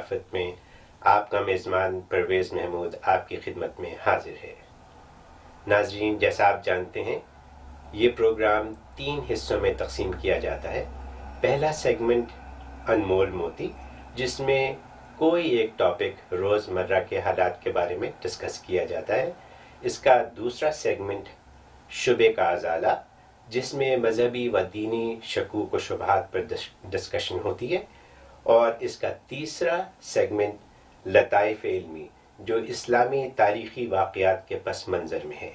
معرفت میں آپ کا میزبان پرویز محمود آپ کی خدمت میں حاضر ہے۔ ناظرین، جیسا آپ جانتے ہیں یہ پروگرام 3 حصوں میں تقسیم کیا جاتا ہے۔ پہلا سیگمنٹ انمول موتی، جس میں کوئی ایک ٹاپک روزمرہ کے حالات کے بارے میں ڈسکس کیا جاتا ہے۔ اس کا دوسرا سیگمنٹ شبے کا ازالہ، جس میں مذہبی و دینی شکوک و شبہات پر ڈسکشن ہوتی ہے، اور اس کا تیسرا سیگمنٹ لطائف علمی، جو اسلامی تاریخی واقعات کے پس منظر میں ہے۔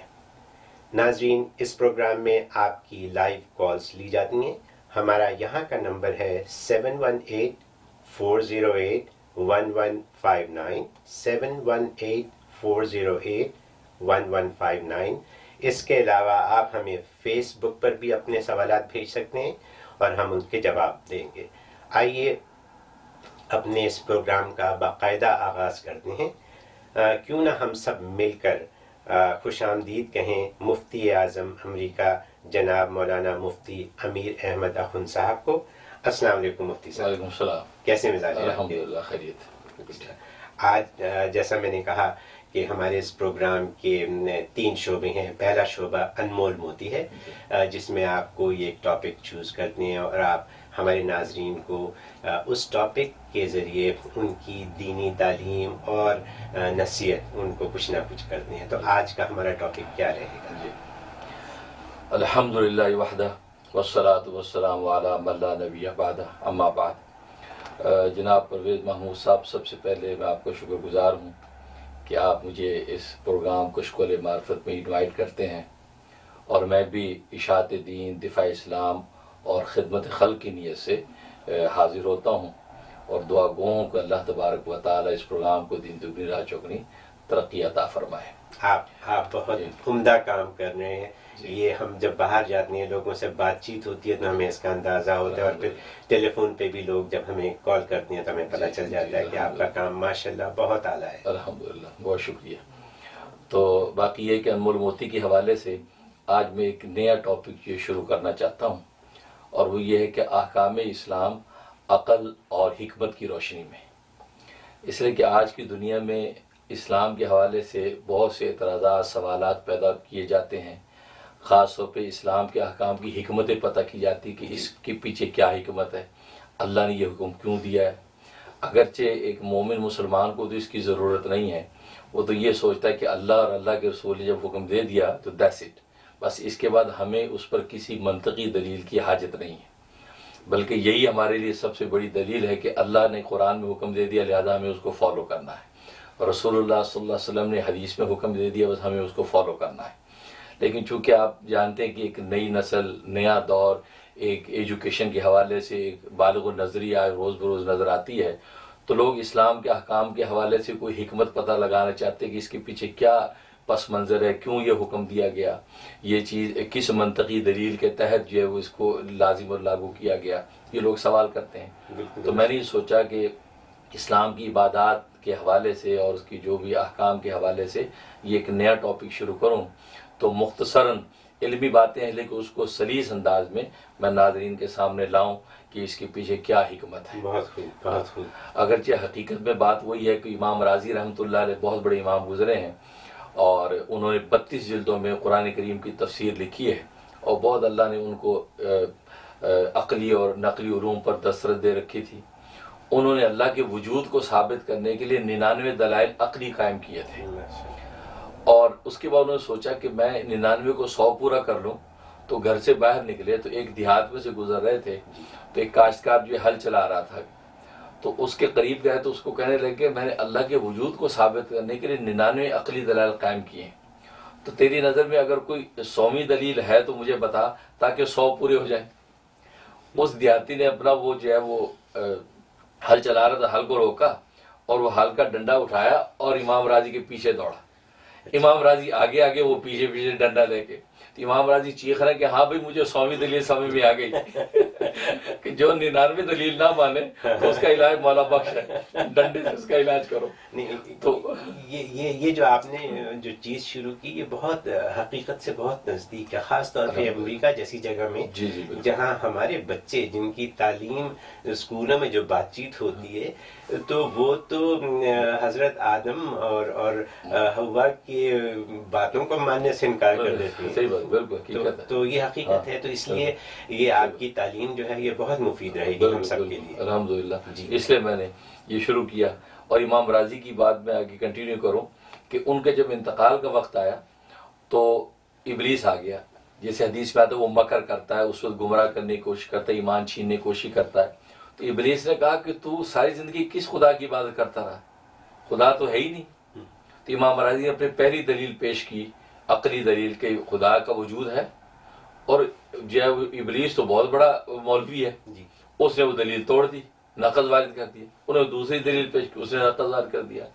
ناظرین، اس پروگرام میں آپ کی لائیو کالز لی جاتی ہیں۔ ہمارا یہاں کا نمبر ہے 718-408-1159 718-408-1159۔ اس کے علاوہ آپ ہمیں فیس بک پر بھی اپنے سوالات بھیج سکتے ہیں اور ہم ان کے جواب دیں گے۔ آئیے اپنے اس پروگرام کا باقاعدہ آغاز کرتے ہیں۔ کیوں نہ ہم سب مل کر خوش آمدید کہیں مفتی اعظم امریکہ جناب مولانا مفتی امیر احمد اخوند صاحب کو۔ السلام علیکم مفتی صاحب۔ وعلیکم السلام۔ کیسے مزاج ہیں؟ الحمدللہ خیریت۔ آج جیسا میں نے کہا کہ ہمارے اس پروگرام کے 3 شعبے ہیں۔ پہلا شعبہ انمول موتی ہے، جس میں آپ کو یہ ایک ٹاپک چوز کرتے ہیں اور آپ ہمارے ناظرین کو اس ٹاپک کے ذریعے ان کی دینی تعلیم اور نصیحت ان کو کچھ نہ کچھ کرتے ہیں۔ تو آج کا ہمارا ٹاپک کیا رہے گا؟ الحمدللہ وحدہ والصلاۃ والسلام علی من لا نبی بعدہ، اما بعد۔ جناب پرویز محمود صاحب، سب سے پہلے میں آپ کو شکر گزار ہوں کہ آپ مجھے اس پروگرام کشکول معرفت میں انوائٹ کرتے ہیں، اور میں بھی اشاعت دین، دفاع اسلام اور خدمت خلق کی نیت سے حاضر ہوتا ہوں، اور دعا گو ہوں کہ اللہ تبارک و تعالی اس پروگرام کو دین دگنی رات چوگنی ترقی عطا فرمائے۔ آپ بہت عمدہ کام کر رہے ہیں۔ یہ ہم جب باہر جاتے ہیں، لوگوں سے بات چیت ہوتی ہے تو ہمیں اس کا اندازہ ہوتا ہے، اور پھر ٹیلی فون پہ بھی لوگ جب ہمیں کال کرتے ہیں تو ہمیں پتہ چل جاتا ہے کہ آپ کا کام ماشاءاللہ بہت اعلیٰ ہے۔ الحمدللہ، بہت شکریہ۔ تو باقی یہ کہ انمول موتی کے حوالے سے آج میں ایک نیا ٹاپک یہ شروع کرنا چاہتا ہوں، اور وہ یہ ہے کہ احکام اسلام عقل اور حکمت کی روشنی میں۔ اس لیے کہ آج کی دنیا میں اسلام کے حوالے سے بہت سے اعتراضات، سوالات پیدا کیے جاتے ہیں۔ خاص طور پہ اسلام کے احکام کی حکمتیں پتہ کی جاتی کہ اس کے پیچھے کیا حکمت ہے، اللہ نے یہ حکم کیوں دیا ہے۔ اگرچہ ایک مومن مسلمان کو تو اس کی ضرورت نہیں ہے، وہ تو یہ سوچتا ہے کہ اللہ اور اللہ کے رسول نے جب حکم دے دیا تو دیٹس اٹ، بس اس کے بعد ہمیں اس پر کسی منطقی دلیل کی حاجت نہیں ہے، بلکہ یہی ہمارے لیے سب سے بڑی دلیل ہے کہ اللہ نے قرآن میں حکم دے دیا، لہذا ہمیں اس کو فالو کرنا ہے، اور رسول اللہ صلی اللہ علیہ وسلم نے حدیث میں حکم دے دیا، بس ہمیں اس کو فالو کرنا ہے۔ لیکن چونکہ آپ جانتے ہیں کہ ایک نئی نسل، نیا دور، ایک ایجوکیشن کے حوالے سے ایک بالغ نظریہ روز بروز نظر آتی ہے، تو لوگ اسلام کے احکام کے حوالے سے کوئی حکمت پتہ لگانا چاہتے ہیں کہ اس کے پیچھے کیا پس منظر ہے، کیوں یہ حکم دیا گیا، یہ چیز کس منطقی دلیل کے تحت جو ہے وہ اس کو لازم اور لاگو کیا گیا، یہ لوگ سوال کرتے ہیں۔ تو میں نے یہ سوچا کہ اسلام کی عبادات کے حوالے سے اور اس کی جو بھی احکام کے حوالے سے یہ ایک نیا ٹاپک شروع کروں، تو مختصراً علمی باتیں ہیں لیکن اس کو سلیس انداز میں ناظرین کے سامنے لاؤں کہ اس کے پیچھے کیا حکمت ہے۔ بہت خوب، بہت خوب۔ اگرچہ حقیقت میں بات وہی ہے کہ امام راضی رحمۃ اللہ علیہ بہت بڑے امام گزرے ہیں، اور انہوں نے 32 جلدوں میں قرآن کریم کی تفسیر لکھی ہے، اور بہت اللہ نے ان کو عقلی اور نقلی علوم پر دسترس دے رکھی تھی۔ انہوں نے اللہ کے وجود کو ثابت کرنے کے لیے 99 دلائل عقلی قائم کیے تھے، اور اس کے بعد انہوں نے سوچا کہ میں 99 کو 100 پورا کر لوں، تو گھر سے باہر نکلے تو ایک دیہات میں سے گزر رہے تھے، تو ایک کاشتکار جو ہل چلا رہا تھا، تو اس کے قریب گئے تو اس کو کہنے لگے میں نے اللہ کے وجود کو ثابت کرنے کے لیے 99 عقلی دلائل قائم کیے ہیں، تو تیری نظر میں اگر کوئی 100ویں دلیل ہے تو مجھے بتا تاکہ 100 پورے ہو جائیں۔ اس دیہاتی نے اپنا وہ جو ہے وہ ہل چلا رہا تھا، ہل کو روکا اور وہ ہل کا ڈنڈا اٹھایا اور امام راضی کے پیچھے دوڑا، امام راضی آگے آگے، وہ پیچھے پیچھے ڈنڈا لے کے، تو امام راضی چیخ رہے ہیں کہ ہاں بھائی مجھے 100ویں دلیل سمجھ میں آ گئی کہ جو 99 دلیل نہ مانے تو اس کا علاج مولا بخش ہے، ڈنڈے سے اس کا علاج کرو. تو یہ جو آپ نے جو چیز شروع کی یہ بہت حقیقت سے بہت نزدیک ہے، خاص طور پہ امریکہ جیسی جگہ میں جہاں ہمارے بچے جن کی تعلیم اسکولوں میں جو بات چیت ہوتی ہے تو وہ تو حضرت آدم اور حوا کی باتوں کو ماننے سے انکار کر دیتے ہیں. صحیح بات، بالکل حقیقت ہے. تو یہ حقیقت ہے، تو اس لیے یہ آپ کی تعلیم جو ہے یہ بہت مفید رہے گی ہم سب کے لیے. الحمدللہ. اس لیے میں نے یہ شروع کیا. اور امام راضی کی بات میں آگے کنٹینیو کروں کہ ان کے جب انتقال کا وقت آیا تو ابلیس آ گیا. جیسے حدیث میں آتا ہے وہ مکر کرتا ہے، اس وقت گمراہ کرنے کی کوشش کرتا ہے، ایمان چھیننے کی کوشش کرتا ہے. تو ابلیس نے کہا کہ تو ساری زندگی کس خدا کی عبادت کرتا رہا، خدا تو ہے ہی نہیں. تو امام راضی نے اپنی پہلی دلیل پیش کی، عقلی دلیل کہ خدا کا وجود ہے. اور جو ابلیس تو بہت بڑا مولوی ہے، اس نے وہ دلیل توڑ دی، نقض وارد کر دیا. انہوں نے دوسری دلیل پیش کی، اس نے نقض وارد کر دیا،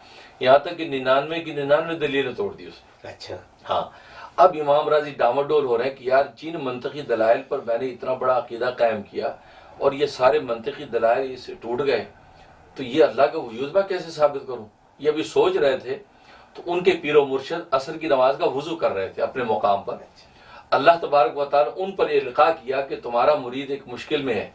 یہاں تک کہ 99 کی 99 دلیلیں توڑ دی اس نے. اچھا ہاں. اب امام راضی ڈاماڈول ہو رہے ہیں کہ یار جن منطقی دلائل پر میں نے اتنا بڑا عقیدہ قائم کیا اور یہ سارے منطقی دلائل اس سے ٹوٹ گئے تو یہ اللہ کا وجود میں کیسے ثابت کروں. یہ ابھی سوچ رہے تھے تو ان کے پیر و مرشد عصر کی نماز کا وضو کر رہے تھے اپنے مقام پر. اللہ تبارک و تعالیٰ ان پر القاء کیا کہ تمہارا مرید ایک مشکل میں ہے.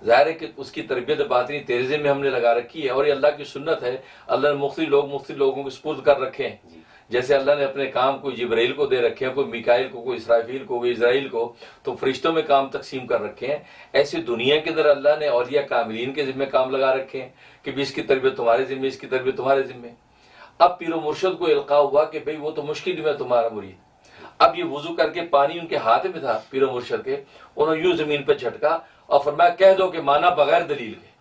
ظاہر ہے کہ اس کی تربیت باطنی تیرے ذمے ہم نے لگا رکھی ہے اور یہ اللہ کی سنت ہے. اللہ نے مختلف لوگوں کو سپرد کر رکھے ہیں. جیسے اللہ نے اپنے کام کوئی جبرائیل کو دے رکھے ہیں، کوئی میکائیل کو، کوئی اسرافیل کو، کوئی اسرائیل کو، تو فرشتوں میں کام تقسیم کر رکھے ہیں. ایسے دنیا کے اندر اللہ نے اولیاء کاملین کے ذمہ کام لگا رکھے ہیں کہ بھی اس کی تربیت تمہارے ذمہ، اس کی تربیت تمہارے ذمہ. اب پیر و مرشد کو القاء ہوا کہ بھئی وہ تو مشکل میں تمہارا مرید. اب یہ وضو کر کے پانی ان کے ہاتھ میں تھا پیر و مرشد کے، انہوں نے یوں زمین پہ جھٹکا اور فرمایا کہہ دو کہ مانا بغیر دلیل کے،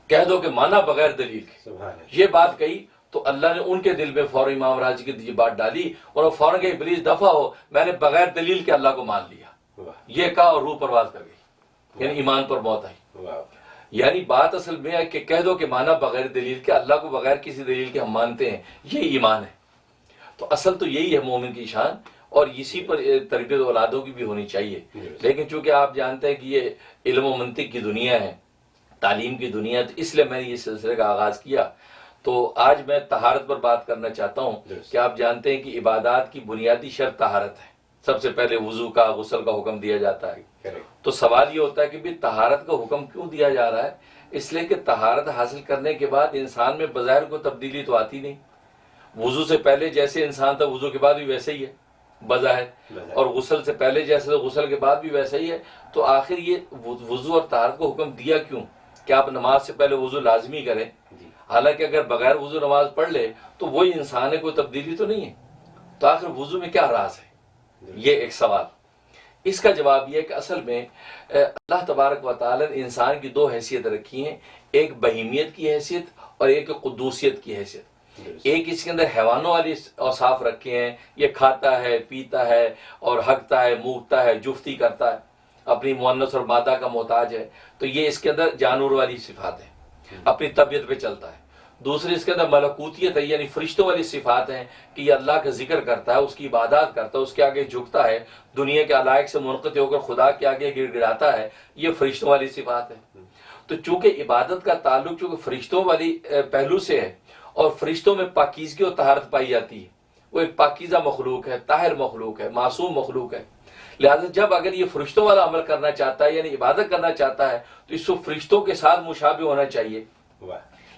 کہہ دو کہ مانا بغیر دلیل کے. یہ بات کہی تو اللہ نے ان کے دل میں فوراً امام راضی کی یہ بات ڈالی اور فوراً کہ ابلیس دفع ہو، میں نے بغیر دلیل کے اللہ کو مان لیا. یہ کہا اور روح پرواز کر گئی، یعنی ایمان پر موت آئی. یعنی بات اصل میں ہے کہ کہہ دو کہ مانا بغیر دلیل کے، اللہ کو بغیر کسی دلیل کے ہم مانتے ہیں، یہ ایمان ہے. تو اصل تو یہی ہے مومن کی شان اور اسی پر تربیت اولادوں کی بھی ہونی چاہیے. لیکن چونکہ آپ جانتے ہیں کہ یہ علم و منطق کی دنیا ہے، تعلیم کی دنیا، تو اس لیے میں نے یہ سلسلے کا آغاز کیا. تو آج میں طہارت پر بات کرنا چاہتا ہوں کہ آپ جانتے ہیں کہ عبادات کی بنیادی شرط طہارت ہے. سب سے پہلے وضو کا، غسل کا حکم دیا جاتا ہے. تو سوال یہ ہوتا ہے کہ بھی طہارت کا حکم کیوں دیا جا رہا ہے؟ اس لیے کہ طہارت حاصل کرنے کے بعد انسان میں بظاہر کوئی تبدیلی تو آتی نہیں. وضو سے پہلے جیسے انسان تھا وضو کے بعد بھی ویسے ہی ہے بظاہر، اور غسل سے پہلے جیسے غسل کے بعد بھی ویسا ہی ہے. تو آخر یہ وضو اور طہارت کو حکم دیا کیوں کہ آپ نماز سے پہلے وضو لازمی کریں؟ حالانکہ اگر بغیر وضو نماز پڑھ لے تو وہی انسان ہے، کوئی تبدیلی تو نہیں ہے. تو آخر وضو میں کیا راز ہے؟ یہ ایک سوال. اس کا جواب یہ ہے کہ اصل میں اللہ تبارک و تعالی نے انسان کی دو حیثیت رکھی ہیں، ایک بہیمیت کی حیثیت اور ایک قدوسیت کی حیثیت. ایک اس کے اندر حیوانوں والی اوصاف رکھے ہیں، یہ کھاتا ہے، پیتا ہے اور ہگتا ہے، مونگتا ہے، جفتی کرتا ہے، اپنی مؤنث اور مادہ کا محتاج ہے. تو یہ اس کے اندر جانور والی صفات ہیں، اپنی طبیعت پہ چلتا ہے. دوسری اس کے اندر ملکوتیت ہے، یعنی فرشتوں والی صفات ہیں کہ یہ اللہ کا ذکر کرتا ہے، اس کی عبادات کرتا ہے، اس کے آگے جھکتا ہے، دنیا کے علائق سے منقطع ہو کر خدا کے آگے گڑ گڑاتا ہے. یہ فرشتوں والی صفات ہے. تو چونکہ عبادت کا تعلق چونکہ فرشتوں والی پہلو سے ہے اور فرشتوں میں پاکیزگی اور طہارت پائی جاتی ہے، وہ ایک پاکیزہ مخلوق ہے، طاہر مخلوق ہے، معصوم مخلوق ہے. لہذا جب اگر یہ فرشتوں والا عمل کرنا چاہتا ہے یعنی عبادت کرنا چاہتا ہے تو اس کو فرشتوں کے ساتھ مشابہ ہونا چاہیے.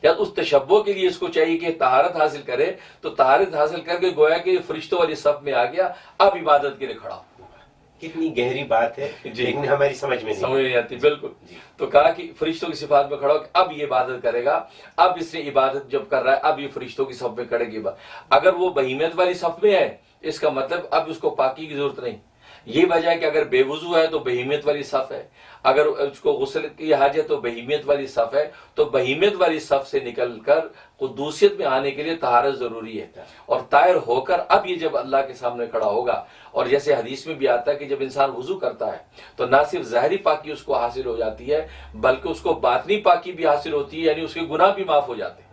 یا اس تشبہ کے لیے اس کو چاہیے کہ طہارت حاصل کرے. تو طہارت حاصل کر کے گویا کہ فرشتوں والی صف میں آ گیا، اب عبادت کے لیے کھڑا ہو. کتنی گہری بات ہے لیکن ہماری سمجھ میں نہیں آتی. بالکل. تو کہا کہ فرشتوں کی صفات میں کھڑا ہو کہ اب یہ عبادت کرے گا. اب اس نے عبادت جب کر رہا ہے اب یہ فرشتوں کی صف میں کھڑے گی. اگر وہ بہیمیت والی صف میں ہے اس کا مطلب اب اس کو پاکی کی ضرورت نہیں. یہ وجہ ہے کہ اگر بے وضو ہے تو بہیمیت والی صف ہے، اگر اس کو غسل کی حاجت تو بہیمیت والی صف ہے. تو بہیمیت والی صف سے نکل کر قدوسیت میں آنے کے لیے طہارت ضروری ہے اور طاہر ہو کر اب یہ جب اللہ کے سامنے کھڑا ہوگا. اور جیسے حدیث میں بھی آتا ہے کہ جب انسان وضو کرتا ہے تو نہ صرف ظاہری پاکی اس کو حاصل ہو جاتی ہے بلکہ اس کو باطنی پاکی بھی حاصل ہوتی ہے، یعنی اس کے گناہ بھی معاف ہو جاتے ہیں.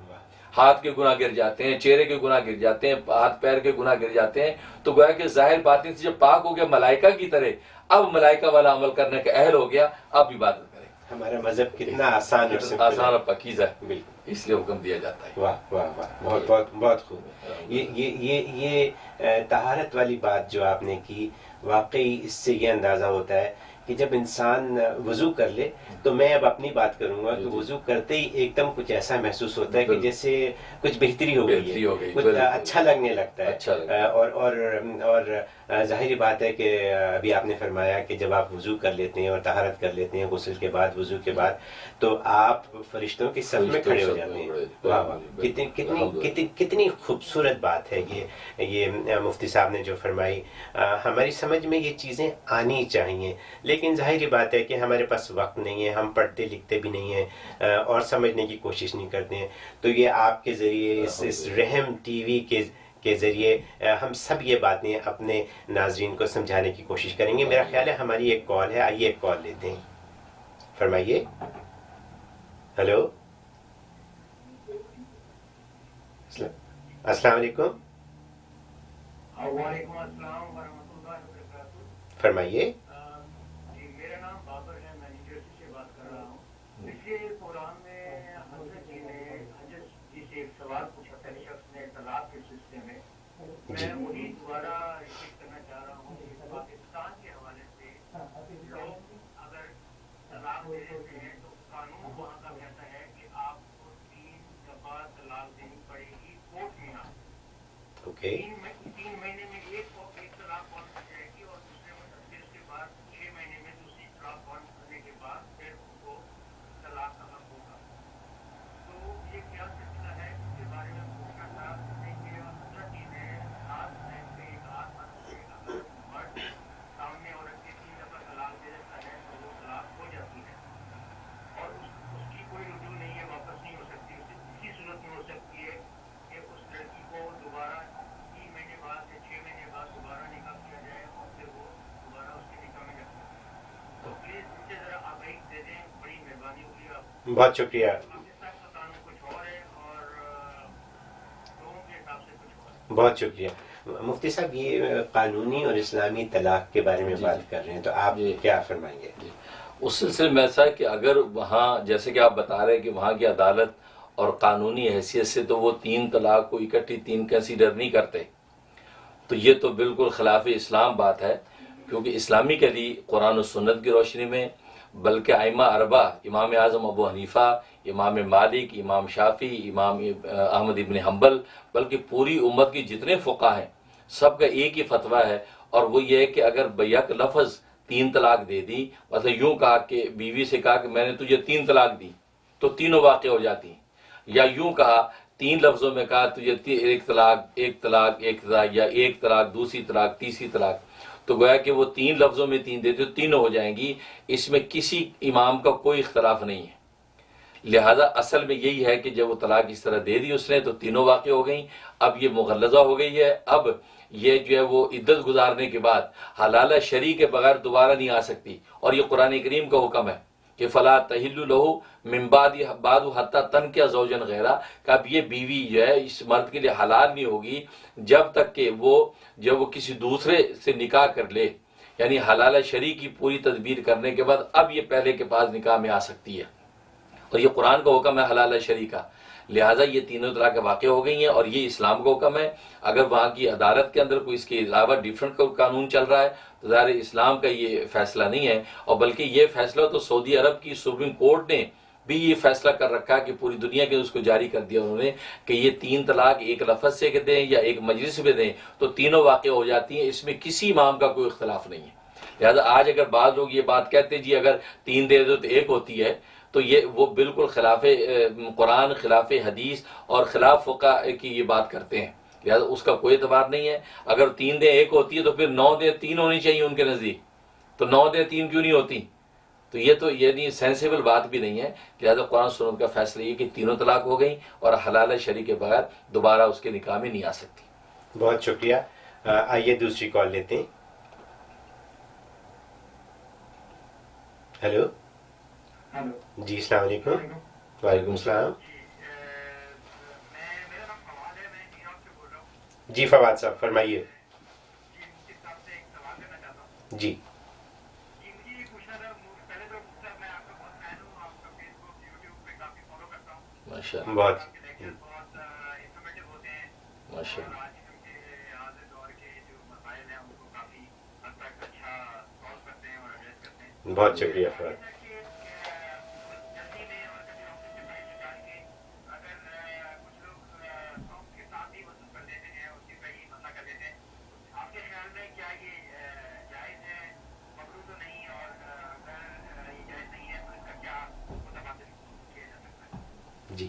ہاتھ کے گناہ گر جاتے ہیں، چہرے کے گناہ گر جاتے ہیں، ہاتھ پیر کے گناہ گر جاتے ہیں، تو گویا کہ ظاہر باطن سے جب پاک ہو گیا ملائکہ کی طرح، اب ملائکہ والا عمل کرنے کا اہل ہو گیا، اب عبادت کرے. ہمارا مذہب کتنا آسان اور سمپل آسان اور پاکیزہ ہے، بالکل. اس لیے حکم دیا جاتا ہے. واہ واہ واہ، بہت بہت بہت خوب. یہ طہارت والی بات جو آپ نے کی، واقعی اس سے یہ اندازہ ہوتا ہے کہ جب انسان وضو کر لے، تو میں اب اپنی بات کروں گا کہ وضو کرتے ہی ایک دم کچھ ایسا محسوس ہوتا ہے کہ جیسے کچھ بہتری ہو گئی ہے، کچھ اچھا لگنے لگتا ہے. اور ظاہری بات ہے کہ ابھی آپ نے فرمایا کہ جب آپ وضو کر لیتے ہیں اور طہارت کر لیتے ہیں غسل کے بعد، وضو کے بعد، تو آپ فرشتوں کی صف میں کھڑے ہو جاتے ہیں. واہ واہ، کتنی خوبصورت بات ہے یہ مفتی صاحب نے جو فرمائی. ہماری سمجھ میں یہ چیزیں آنی چاہیے، لیکن ظاہری بات ہے کہ ہمارے پاس وقت نہیں ہے، ہم پڑھتے لکھتے بھی نہیں ہیں اور سمجھنے کی کوشش نہیں کرتے ہیں. تو یہ آپ کے ذریعے اس رحم ٹی وی کے ذریعے ہم سب یہ باتیں اپنے ناظرین کو سمجھانے کی کوشش کریں گے. میرا خیال ہے ہماری ایک کال ہے، آئیے ایک کال لیتے ہیں. فرمائیے. ہلو، السلام علیکم. وعلیکم السلام ورحمۃ اللہ وبرکاتہ. فرمائیے. جی، میرا نام بابر ہے، میں نیو جرسی سے بات کر رہا ہوں. پچھلے پروگرام میں حضرت جی نے حضرت جی سے ایک سوال پوچھا تھا شخص نے طلاق کے سلسلے میں. میں وہی دوبارہ ریپیٹ کرنا چاہ رہا ہوں کہ پاکستان کے حوالے سے لوگ اگر طلاق دے دیتے ہیں تو قانون وہاں کا کہتا ہے کہ آپ کو 3 دفعہ طلاق دینی پڑے گی کورٹ میں. اوکے. 3 مہینے میں ایک طلاق کون ہو جائے گی، اور پھر اس کے بعد 6 مہینے میں دوسری طلاق کون کرنے کے بعد پھر ان کو طلاق کا حق ہوگا. تو یہ کیا سلسلہ ہے، اس کے بارے میں پوچھنا تھا. کہ حضرت جی نے لاسٹ ٹائم پہ ایک آسان سے اگر مرد سامنے عورت کے 3 دفعہ طلاق دے دیتا ہے تو وہ طلاق ہو جاتی ہے اور اس کی کوئی رجوع نہیں ہے، واپس نہیں ہو سکتی. اسی صورت میں ہو سکتی ہے کہ اس لڑکی کو دوبارہ 3 مہینے بعد یا 6 مہینے بعد دوبارہ نکاح کیا جائے اور پھر وہ دوبارہ اس کے نکاح میں جا سکے. تو پلیز ان سے ذرا آگاہی دے دیں، بڑی مہربانی ہوگی آپ. بہت شکریہ. پاکستان کا قانون کچھ اور ہے اور لوگوں کے حساب سے کچھ اور ہے. بہت شکریہ. مفتی صاحب، یہ قانونی اور اسلامی طلاق کے بارے میں بات کر رہے ہیں، تو آپ کیا فرمائیں گے؟ اس سلسلے میں ایسا ہے کہ اگر وہاں جیسے کہ آپ بتا رہے ہیں کہ وہاں کی عدالت اور قانونی حیثیت سے تو وہ 3 طلاق کو اکٹھی 3 کنسیڈر نہیں کرتے، تو یہ تو بالکل خلاف اسلام بات ہے. کیونکہ اسلامی کے لیے قرآن و سنت کی روشنی میں، بلکہ ائمہ اربع، امام اعظم ابو حنیفہ، امام مالک، امام شافعی، امام احمد ابن حنبل، بلکہ پوری امت کی جتنے فقہا ہیں سب کا ایک ہی فتویٰ ہے، اور وہ یہ ہے کہ اگر بیک لفظ 3 طلاق دے دی، مطلب یوں کہا کہ بیوی سے کہا کہ میں نے تجھے 3 طلاق دی، تو تینوں واقع ہو جاتی ہیں. یا یوں کہا 3 لفظوں میں کہا تجھے 1 طلاق 1 طلاق 1 طلاق، یا 1 طلاق دوسری طلاق تیسری طلاق، تو گویا کہ وہ 3 لفظوں میں 3 دیتے تو تینوں ہو جائیں گی. اس میں کسی امام کا کوئی اختلاف نہیں ہے. لہذا اصل میں یہی ہے کہ جب وہ طلاق اس طرح دے دی اس نے تو تینوں واقع ہو گئیں. اب یہ مغلظہ ہو گئی ہے. اب یہ جو ہے وہ عدت گزارنے کے بعد حلالہ شرع کے بغیر دوبارہ نہیں آ سکتی، اور یہ قرآن کریم کا حکم ہے کہ فلا تحل لہ من بعد حتی تنکح زوجا غیرہ، کہ اب یہ بیوی جو ہے اس مرد کے لیے حلال نہیں ہوگی جب تک کہ وہ جب وہ کسی دوسرے سے نکاح کر لے. یعنی حلالہ شرع کی پوری تدبیر کرنے کے بعد اب یہ پہلے کے پاس نکاح میں آ سکتی ہے، اور یہ قرآن کا حکم ہے حلالہ شرع کا. لہٰذا یہ تینوں طرح کے واقع ہو گئی ہیں، اور یہ اسلام کا حکم ہے. اگر وہاں کی عدالت کے اندر کوئی اس کے علاوہ ڈیفرنٹ قانون چل رہا ہے تو ظاہر اسلام کا یہ فیصلہ نہیں ہے. اور بلکہ یہ فیصلہ تو سعودی عرب کی سپریم کورٹ نے بھی یہ فیصلہ کر رکھا ہے کہ پوری دنیا کے اس کو جاری کر دیا انہوں نے کہ یہ 3 طلاق ایک لفظ سے دیں یا ایک مجلس میں دیں تو تینوں واقع ہو جاتی ہیں. اس میں کسی امام کا کوئی اختلاف نہیں ہے. لہٰذا آج اگر بعض لوگ یہ بات کہتے ہیں جی اگر 3 دے دو تو 1 ہوتی ہے، تو یہ وہ بالکل خلاف قرآن، خلاف حدیث اور خلاف فقہ کی یہ بات کرتے ہیں. لہٰذا اس کا کوئی اعتبار نہیں ہے. اگر 3 دیں 1 ہوتی ہے تو پھر 9 دیں 3 ہونی چاہیے ان کے نزدیک، تو 9 دیں 3 کیوں نہیں ہوتی؟ تو یہ نہیں سینسیبل بات بھی نہیں ہے. لہٰذا قرآن سنت کا فیصلہ یہ کہ تینوں طلاق ہو گئیں اور حلالہ شرع کے بغیر دوبارہ اس کے نکاح میں نہیں آ سکتی. بہت شکریہ. آئیے دوسری کال لیتے ہیں. ہیلو ہلو جی، السلام علیکم. وعلیکم السلام. میں جی فواد صاحب فرمائیے. جی مفتی صاحب سے ایک سوال کرنا چاہتا ہوں. جی جی مجھے یہ پوچھنا تھا, پہلے تو مفتی صاحب میں آپ کا بہت فین ہوں, آپ کا فیس بک یوٹیوب پہ کافی فالو کرتا ہوں. ماشاء اللہ بہت آپ کے لیکچر بہت انفارمیٹیو ہوتے ہیں, ماشاء اور اللہ. آج کل کے حاضر دور کے جو مسائل ہیں ان کو کافی حد تک اچھا سالو کرتے ہیں اور ایڈریس کرتے ہیں. بہت شکریہ فواد. جیسا کہ جلدی میں اور کبھی آفس سے ٹائم نکال کے اگر کچھ لوگ سانگ کے ساتھ ہی وضو کر لیتے ہیں, اسی پہ ہی مسا کر لیتے ہیں, آپ کے خیال میں کیا یہ جائز ہے, مکروہ تو نہیں, اور اگر یہ جائز نہیں ہے تو اس کا کیا متبادل کیا جا سکتا ہے؟ جی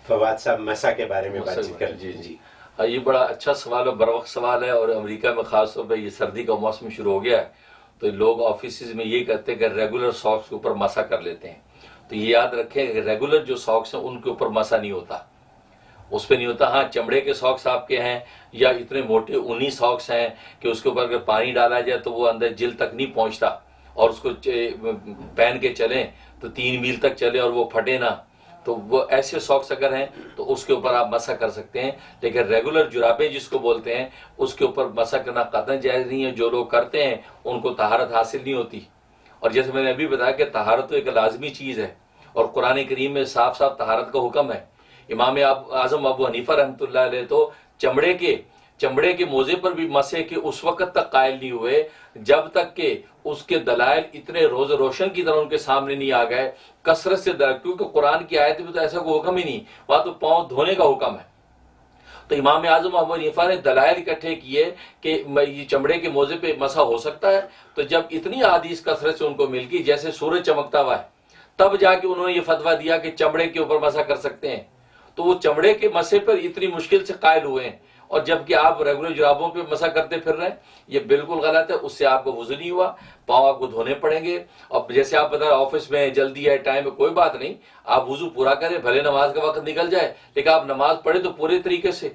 فواد صاحب مسا کے بارے میں بات چیت کر. جی جی ہاں, یہ بڑا اچھا سوال ہے, بروقت سوال ہے. اور امریکہ میں خاص طور پہ یہ سردی کا موسم شروع ہو گیا ہے, تو لوگ آفیسز میں یہ کہتے ہیں کہ ریگولر ساکس کے اوپر مسا کر لیتے ہیں. تو یہ یاد رکھیں کہ ریگولر جو ساکس ہیں ان کے اوپر مسا نہیں ہوتا, اس پہ نہیں ہوتا. ہاں چمڑے کے ساکس آپ کے ہیں یا اتنے موٹے اونی ساکس ہیں کہ اس کے اوپر اگر پانی ڈالا جائے تو وہ اندر جلد تک نہیں پہنچتا, اور اس کو پہن کے چلیں تو 3 میل تک چلے اور وہ پھٹے نہ, تو وہ ایسے ساکس اگر ہیں تو اس کے اوپر آپ مسا کر سکتے ہیں. لیکن ریگولر جرابیں جس کو بولتے ہیں اس کے اوپر مسا کرنا قطعاً جائز نہیں ہے. جو لوگ کرتے ہیں ان کو طہارت حاصل نہیں ہوتی. اور جیسے میں نے ابھی بتایا کہ طہارت تو ایک لازمی چیز ہے, اور قرآن کریم میں صاف صاف طہارت کا حکم ہے. امام اعظم ابو حنیفہ رحمۃ اللہ علیہ تو چمڑے کے موزے پر بھی مسے کے اس وقت تک قائل نہیں ہوئے جب تک کہ اس کے دلائل اتنے روز روشن کی طرح ان کے سامنے نہیں آ گئے کثرت سے کیونکہ قرآن کی آیت میں تو ایسا کوئی حکم ہی نہیں, وہاں تو پاؤں دھونے کا حکم ہے. تو امام اعظم ابو حنیفہ نے دلائل اکٹھے کیے کہ یہ چمڑے کے موزے پہ مسا ہو سکتا ہے. تو جب اتنی احادیث کثرت سے ان کو مل گئی, جیسے سورج چمکتا ہوا ہے, تب جا کے انہوں نے یہ فتویٰ دیا کہ چمڑے کے اوپر مسا کر سکتے ہیں. تو وہ چمڑے کے مسے پر اتنی مشکل سے قائل ہوئے ہیں, اور جبکہ آپ ریگولر جرابوں پہ مسا کرتے پھر رہے ہیں, یہ بالکل غلط ہے. اس سے آپ کو وضو نہیں ہوا, پاؤں آپ کو دھونے پڑیں گے. اور جیسے آپ بتا رہے آفس میں جلدی ہے, ٹائم ہے, کوئی بات نہیں, آپ وضو پورا کریں, بھلے نماز کا وقت نکل جائے لیکن آپ نماز پڑھیں تو پورے طریقے سے,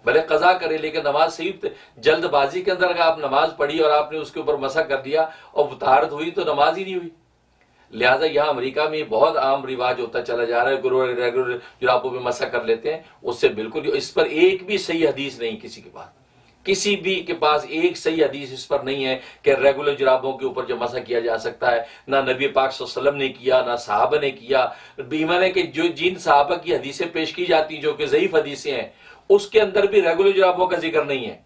بھلے قضا کریں لیکن نماز صحیح. جلد بازی کے اندر اگر آپ نماز پڑھی اور آپ نے اس کے اوپر مسا کر دیا اور وہ طہارت ہوئی تو نماز ہی نہیں ہوئی. لہٰذا یہاں امریکہ میں بہت عام رواج ہوتا چلا جا رہا ہے, ریگولر جرابوں پہ مسا کر لیتے ہیں. اس سے بالکل اس پر ایک بھی صحیح حدیث نہیں کسی کے پاس, کسی بھی کے پاس ایک صحیح حدیث اس پر نہیں ہے کہ ریگولر جرابوں کے اوپر جو مسا کیا جا سکتا ہے. نہ نبی پاک صلی اللہ علیہ وسلم نے کیا, نہ صحابہ نے کیا. ایمان ہے کہ جو جن صحابہ کی حدیثیں پیش کی جاتی جو کہ ضعیف حدیثیں ہیں, اس کے اندر بھی ریگولر جرابوں کا ذکر نہیں ہے.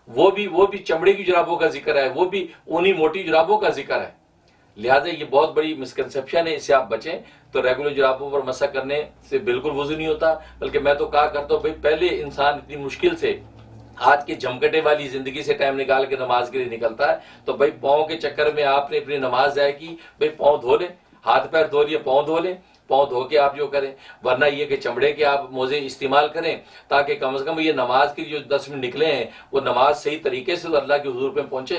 وہ بھی چمڑے کی جرابوں کا ذکر ہے, وہ بھی اونی موٹی جرابوں کا ذکر ہے. لہٰذا یہ بہت بڑی مسکنسیپشن ہے, اس سے آپ بچیں. تو ریگولر جرابوں پر مسا کرنے سے بالکل وضو نہیں ہوتا. بلکہ میں تو کہا کرتا ہوں, بھائی پہلے انسان اتنی مشکل سے آج کے جھمکٹے والی زندگی سے ٹائم نکال کے نماز کے لیے نکلتا ہے, تو بھائی پاؤں کے چکر میں آپ نے اپنی نماز ضائع کی. بھائی پاؤں دھو لیں, ہاتھ پیر دھو لیے, پاؤں دھو لیں, پاؤں دھو کے آپ جو کریں. ورنہ یہ کہ چمڑے کے آپ موزے استعمال کریں تاکہ کم از کم یہ نماز کی جو 10 منٹ نکلے ہیں وہ نماز صحیح طریقے سے اللہ کے حضور پہ پہنچے.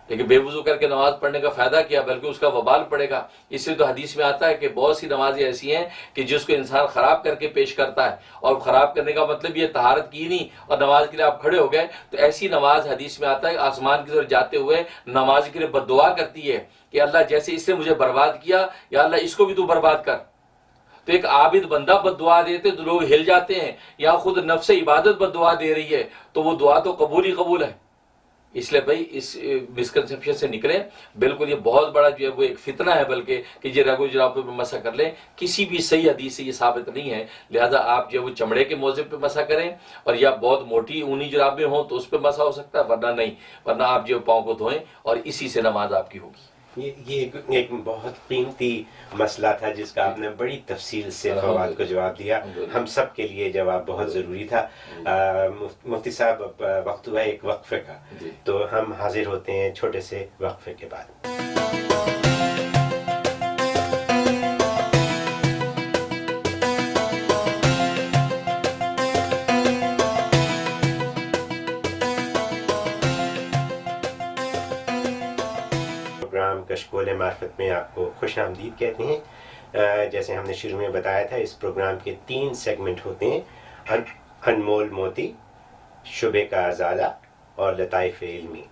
لیکن بے وضو کر کے نماز پڑھنے کا فائدہ کیا, بلکہ اس کا وبال پڑے گا. اس سے تو حدیث میں آتا ہے کہ بہت سی نمازیں ایسی ہیں کہ جس کو انسان خراب کر کے پیش کرتا ہے, اور خراب کرنے کا مطلب یہ طہارت کی نہیں اور نماز کے لیے آپ کھڑے ہو گئے, تو ایسی نماز حدیث میں آتا ہے آسمان کی طرف جاتے ہوئے نماز کے لیے بد دعا کرتی ہے کہ اللہ جیسے اس نے مجھے برباد کیا, یا اللہ اس کو بھی تو برباد کر. تو ایک عابد بندہ بد دعا دیتے تو لوگ ہل جاتے ہیں, یا خود نفس عبادت بد دعا دے رہی ہے تو وہ دعا تو قبول ہی قبول ہے. اس لیے بھائی اس مسکنسیپشن سے نکلیں. بالکل یہ بہت بڑا جو ہے وہ ایک فتنہ ہے, بلکہ کہ یہ ریگولر جرابوں پہ مسا کر لیں, کسی بھی صحیح حدیث سے یہ ثابت نہیں ہے. لہذا آپ جو ہے وہ چمڑے کے موزے پہ مسا کریں, اور یا بہت موٹی اونی جرابیں ہوں تو اس پہ مسا ہو سکتا ہے, ورنہ نہیں. ورنہ آپ جو پاؤں کو دھوئیں اور اسی سے نماز آپ کی ہوگی. یہ ایک بہت قیمتی مسئلہ تھا جس کا آپ نے بڑی تفصیل سے فواد کو جواب دیا. ہم سب کے لیے جواب بہت ضروری تھا. مفتی صاحب اب وقت ہوا ہے ایک وقفے کا, تو ہم حاضر ہوتے ہیں چھوٹے سے وقفے کے بعد. پروگرام کشکول معرفت میں آپ کو خوش آمدید کہتے ہیں. جیسے ہم نے شروع میں بتایا تھا, اس پروگرام کے 3 سیگمنٹ ہوتے ہیں, انمول موتی, شبے کا ازالہ اور لطائف علمی.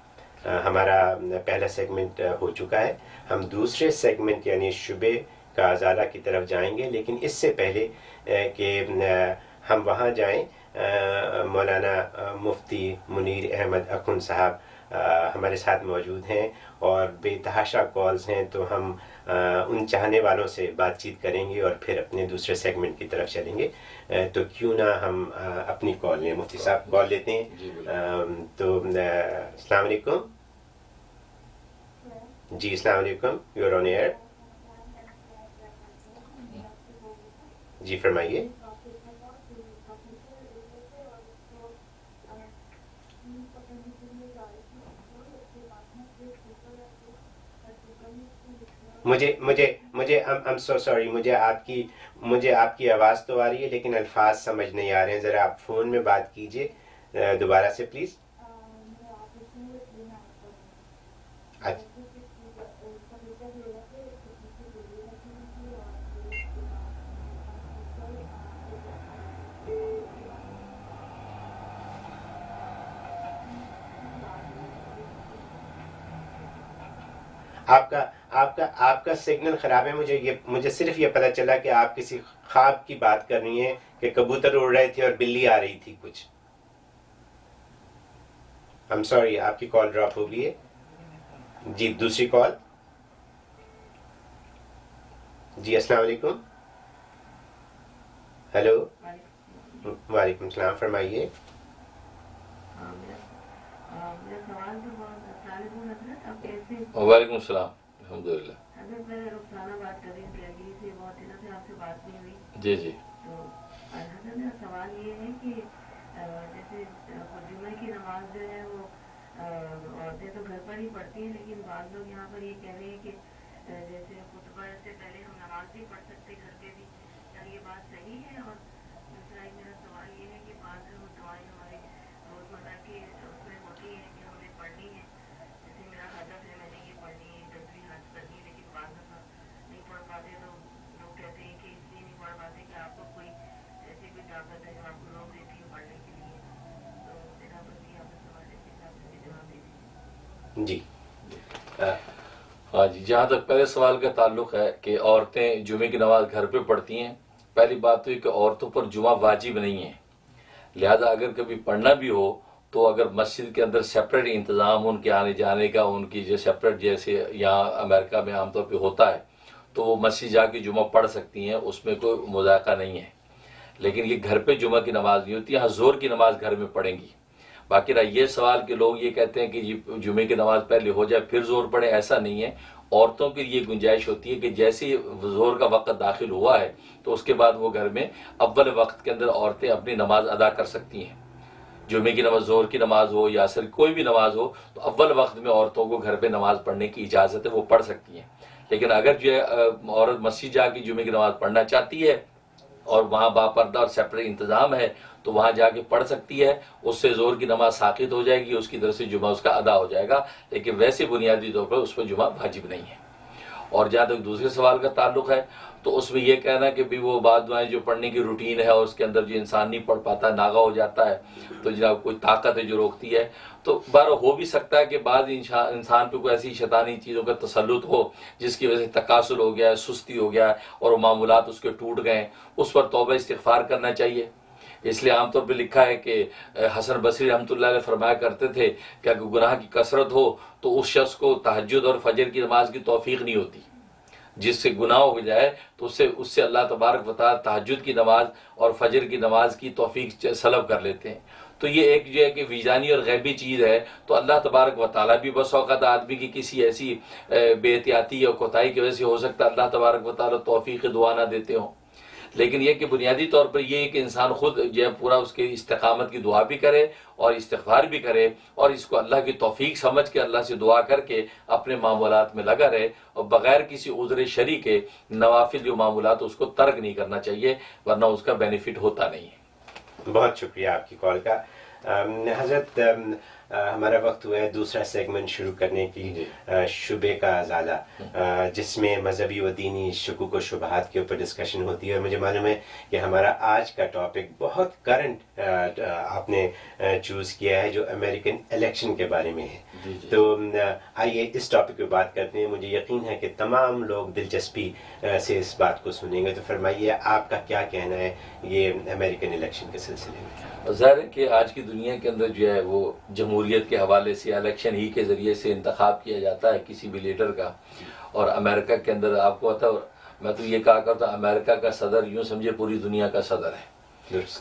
ہمارا پہلا سیگمنٹ ہو چکا ہے. ہم دوسرے سیگمنٹ یعنی شبے کا ازالہ کی طرف جائیں گے, لیکن اس سے پہلے کہ ہم وہاں جائیں مولانا مفتی منیر احمد اخن صاحب ہمارے ساتھ موجود ہیں اور بے تحاشا کالز ہیں، تو ہم ان چاہنے والوں سے بات چیت کریں گے اور پھر اپنے دوسرے سیگمنٹ کی طرف چلیں گے. تو کیوں نہ ہم اپنی کال لیں. مفتی صاحب کال لیتے ہیں. تو السلام علیکم. جی السلام علیکم، یو آر آن ایئر. جی فرمائیے. مجھے I'm so sorry، مجھے آپ کی آواز تو آ رہی ہے لیکن الفاظ سمجھ نہیں آ رہے ہیں. ذرا آپ فون میں بات کیجئے دوبارہ سے پلیز. آپ کا سگنل خراب ہے. مجھے صرف یہ پتہ چلا کہ آپ کسی خواب کی بات کر رہی ہیں کہ کبوتر اڑ رہے تھے اور بلی آ رہی تھی کچھ. I'm sorry، آپ کی کال ڈراپ ہو گئی ہے. جی دوسری کال. جی السلام علیکم. ہیلو. وعلیکم السلام، فرمائیے. وعلیکم السلام. الحمد للہ. جی جی. تو حضرت میرا سوال یہ ہے کہ جیسے جمعہ کی نماز جو ہے وہ عورتیں تو گھر پر ہی پڑھتی ہیں، لیکن بعض لوگ یہاں پر یہ کہہ رہے ہیں کہ جیسے خطبہ سے پہلے ہم نماز بھی پڑھ سکتے گھر پہ بھی، کیا یہ بات صحیح ہے؟ اور دوسرا میرا سوال یہ ہے کہ بعض دعائیں ہمارے روزمرہ کی اس میں ہوتی ہیں کہ ہم نے پڑھنی ہے، جیسے میرا ہدف ہے میں نے یہ پڑھنی ہے، تصویر حج کرنی ہے، لیکن بعض دفعہ نہیں پڑھ پاتے تو لوگ کہتے ہیں کہ اس لیے نہیں پڑھ پاتے کہ آپ کو کوئی ایسی کوئی طاقت ہے جو آپ کو روک دیتی ہے پڑھنے کے لیے. تو میرا بس یہ آپ کا سوال ہے کہ آپ سے جواب دے دیجیے. جی ہاں جی. جہاں تک پہلے سوال کا تعلق ہے کہ عورتیں جمعے کی نماز گھر پہ پڑھتی ہیں، پہلی بات تو یہ کہ عورتوں پر جمعہ واجب نہیں ہے، لہذا اگر کبھی پڑھنا بھی ہو تو اگر مسجد کے اندر سیپریٹ انتظام ان کے آنے جانے کا، ان کی جو سیپریٹ جیسے یہاں امریکہ میں عام طور پہ ہوتا ہے، تو وہ مسجد جا کے جمعہ پڑھ سکتی ہیں، اس میں کوئی مذائقہ نہیں ہے. لیکن یہ گھر پہ جمعہ کی نماز نہیں ہوتی. یہاں زور کی نماز گھر میں پڑھیں گی. باقی رہا یہ سوال کہ لوگ یہ کہتے ہیں کہ جمعے کی نماز پہلے ہو جائے پھر زور پڑے، ایسا نہیں ہے. عورتوں کے لیے گنجائش ہوتی ہے کہ جیسے ہی زور کا وقت داخل ہوا ہے تو اس کے بعد وہ گھر میں اول وقت کے اندر عورتیں اپنی نماز ادا کر سکتی ہیں. جمعے کی نماز، زور کی نماز ہو یا عصر کوئی بھی نماز ہو، تو اول وقت میں عورتوں کو گھر پہ نماز پڑھنے کی اجازت ہے، وہ پڑھ سکتی ہیں. لیکن اگر جو ہے عورت مسجد جا کے جمعے کی نماز پڑھنا چاہتی ہے اور وہاں باپردہ اور سیپریٹ انتظام ہے تو وہاں جا کے پڑھ سکتی ہے، اس سے زور کی نماز ساقط ہو جائے گی، اس کی طرف سے جمعہ اس کا ادا ہو جائے گا. لیکن ویسے بنیادی طور پر اس پر جمعہ واجب نہیں ہے. اور جہاں تک دوسرے سوال کا تعلق ہے تو اس میں یہ کہنا کہ بھی وہ بعض دعائیں جو پڑھنے کی روٹین ہے اور اس کے اندر جو انسان نہیں پڑھ پاتا، ناغہ ہو جاتا ہے، تو جناب کوئی طاقت ہے جو روکتی ہے. تو بارہ ہو بھی سکتا ہے کہ بعض انسان پہ کوئی ایسی شیطانی چیزوں کا تسلط ہو جس کی وجہ سے تکاسل ہو گیا ہے، سستی ہو گیا ہے اور وہ معمولات اس کے ٹوٹ گئے ہیں. اس پر توبہ استغفار کرنا چاہیے. اس لیے عام طور پہ لکھا ہے کہ حسن بصری رحمۃ اللہ علیہ فرمایا کرتے تھے کہ اگر گناہ کی کثرت ہو تو اس شخص کو تہجد اور فجر کی نماز کی توفیق نہیں ہوتی. جس سے گناہ ہو جائے تو اس سے اللہ تبارک و تعالی تہجد کی نماز اور فجر کی نماز کی توفیق سلب کر لیتے ہیں. تو یہ ایک جو ہے کہ وجدانی اور غیبی چیز ہے. تو اللہ تبارک و تعالیٰ بھی بس اوقات آدمی کی کسی ایسی بے احتیاطی یا کوتاہی کی وجہ سے ہو سکتا ہے اللہ تبارک و تعالیٰ توفیق دعا نہ دیتے ہوں. لیکن یہ کہ بنیادی طور پر یہ کہ انسان خود جو ہے پورا اس کی استقامت کی دعا بھی کرے اور استغفار بھی کرے اور اس کو اللہ کی توفیق سمجھ کے اللہ سے دعا کر کے اپنے معمولات میں لگا رہے اور بغیر کسی عذر شرعی کے نوافل جو معمولات اس کو ترک نہیں کرنا چاہیے، ورنہ اس کا بینیفٹ ہوتا نہیں ہے. بہت شکریہ آپ کی کال کا. حضرت ہمارا وقت ہوا ہے دوسرا سیگمنٹ شروع کرنے کی، شبے کا ازالہ، جس میں مذہبی و دینی شکوک و شبہات کے اوپر ڈسکشن ہوتی ہے. اور مجھے معلوم ہے کہ ہمارا آج کا ٹاپک بہت کرنٹ آپ نے چوز کیا ہے، جو امریکن الیکشن کے بارے میں ہے. تو آئیے اس ٹاپک پہ بات کرتے ہیں. مجھے یقین ہے کہ تمام لوگ دلچسپی سے اس بات کو سنیں گے. تو فرمائیے آپ کا کیا کہنا ہے یہ امریکن الیکشن کے سلسلے میں؟ ظاہر ہے کہ آج کی دنیا کے اندر جو ہے وہ جمہوریت کے حوالے سے الیکشن ہی کے ذریعے سے انتخاب کیا جاتا ہے کسی بھی لیڈر کا. اور امریکہ کے اندر آپ کو پتا، میں تو یہ کہا کرتا ہوں امریکہ کا صدر یوں سمجھے پوری دنیا کا صدر ہے.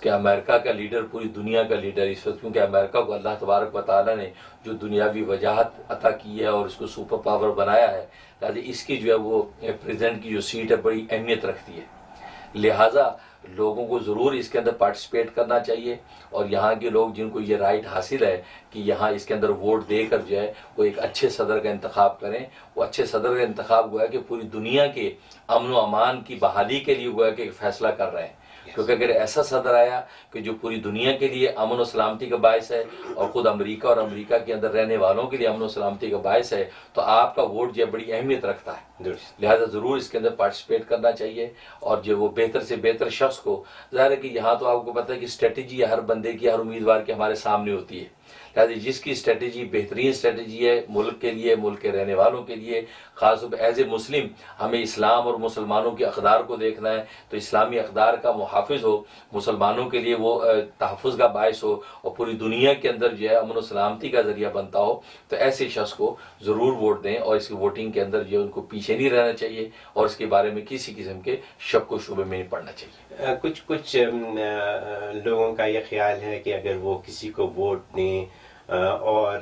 کہ امریکہ کا لیڈر پوری دنیا کا لیڈر اس وقت، کیونکہ امریکہ کو اللہ تبارک و تعالیٰ نے جو دنیاوی وجاہت عطا کی ہے اور اس کو سپر پاور بنایا ہے، لہٰذا اس کی جو ہے وہ پریزیڈنٹ کی جو سیٹ ہے بڑی اہمیت رکھتی ہے. لہٰذا لوگوں کو ضرور اس کے اندر پارٹیسپیٹ کرنا چاہیے. اور یہاں کے لوگ جن کو یہ رائٹ حاصل ہے کہ یہاں اس کے اندر ووٹ دے کر جو ہے وہ ایک اچھے صدر کا انتخاب کریں. وہ اچھے صدر کا انتخاب ہوا ہے کہ پوری دنیا کے امن و امان کی بحالی کے لیے ہوا ہے کہ فیصلہ کر رہے ہیں. کیونکہ اگر ایسا صدر آیا کہ جو پوری دنیا کے لیے امن و سلامتی کا باعث ہے اور خود امریکہ اور امریکہ کے اندر رہنے والوں کے لیے امن و سلامتی کا باعث ہے، تو آپ کا ووٹ جو ہے بڑی اہمیت رکھتا ہے. لہٰذا ضرور اس کے اندر پارٹیسپیٹ کرنا چاہیے. اور جو وہ بہتر سے بہتر شخص کو، ظاہر ہے کہ یہاں تو آپ کو پتہ ہے کہ اسٹریٹجی ہر بندے کی، ہر امیدوار کے ہمارے سامنے ہوتی ہے. لہٰذا جس کی اسٹریٹجی بہترین اسٹریٹجی ہے ملک کے لیے، ملک کے رہنے والوں کے لیے، خاص طور پہ ایز اے مسلم ہمیں اسلام اور مسلمانوں کے اقدار کو دیکھنا ہے. تو اسلامی اقدار کا محافظ ہو، مسلمانوں کے لیے وہ تحفظ کا باعث ہو اور پوری دنیا کے اندر جو ہے امن و سلامتی کا ذریعہ بنتا ہو، تو ایسے شخص کو ضرور ووٹ دیں. اور اس کی ووٹنگ کے اندر جو ان کو پیچھے نہیں رہنا چاہیے اور اس کے بارے میں کسی قسم کے شک و شبے میں نہیں پڑنا چاہیے. کچھ لوگوں کا یہ خیال ہے کہ اگر وہ کسی کو ووٹ دیں اور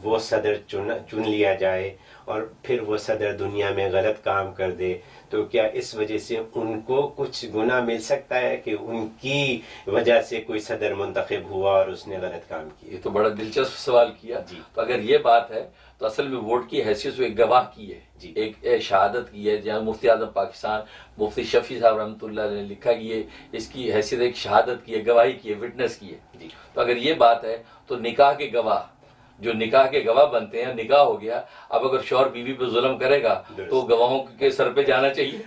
وہ صدر چن لیا جائے اور پھر وہ صدر دنیا میں غلط کام کر دے، تو کیا اس وجہ سے ان کو کچھ گناہ مل سکتا ہے کہ ان کی وجہ سے کوئی صدر منتخب ہوا اور اس نے غلط کام کیا؟ یہ تو بڑا دلچسپ سوال کیا. تو اگر یہ بات ہے تو اصل میں ووٹ کی حیثیت سے ایک گواہ کی ہے، ایک شہادت کی ہے. جہاں مفتی اعظم پاکستان مفتی شفیع صاحب رحمۃ اللہ علیہ نے لکھا کہ یہ اس کی حیثیت ایک شہادت کی ہے، گواہی کی ہے، وٹنس کی ہے. تو اگر یہ بات ہے تو نکاح کے گواہ، جو نکاح کے گواہ بنتے ہیں، نکاح ہو گیا، اب اگر شوہر بیوی پہ ظلم کرے گا تو گواہوں کے سر پہ جانا چاہیے.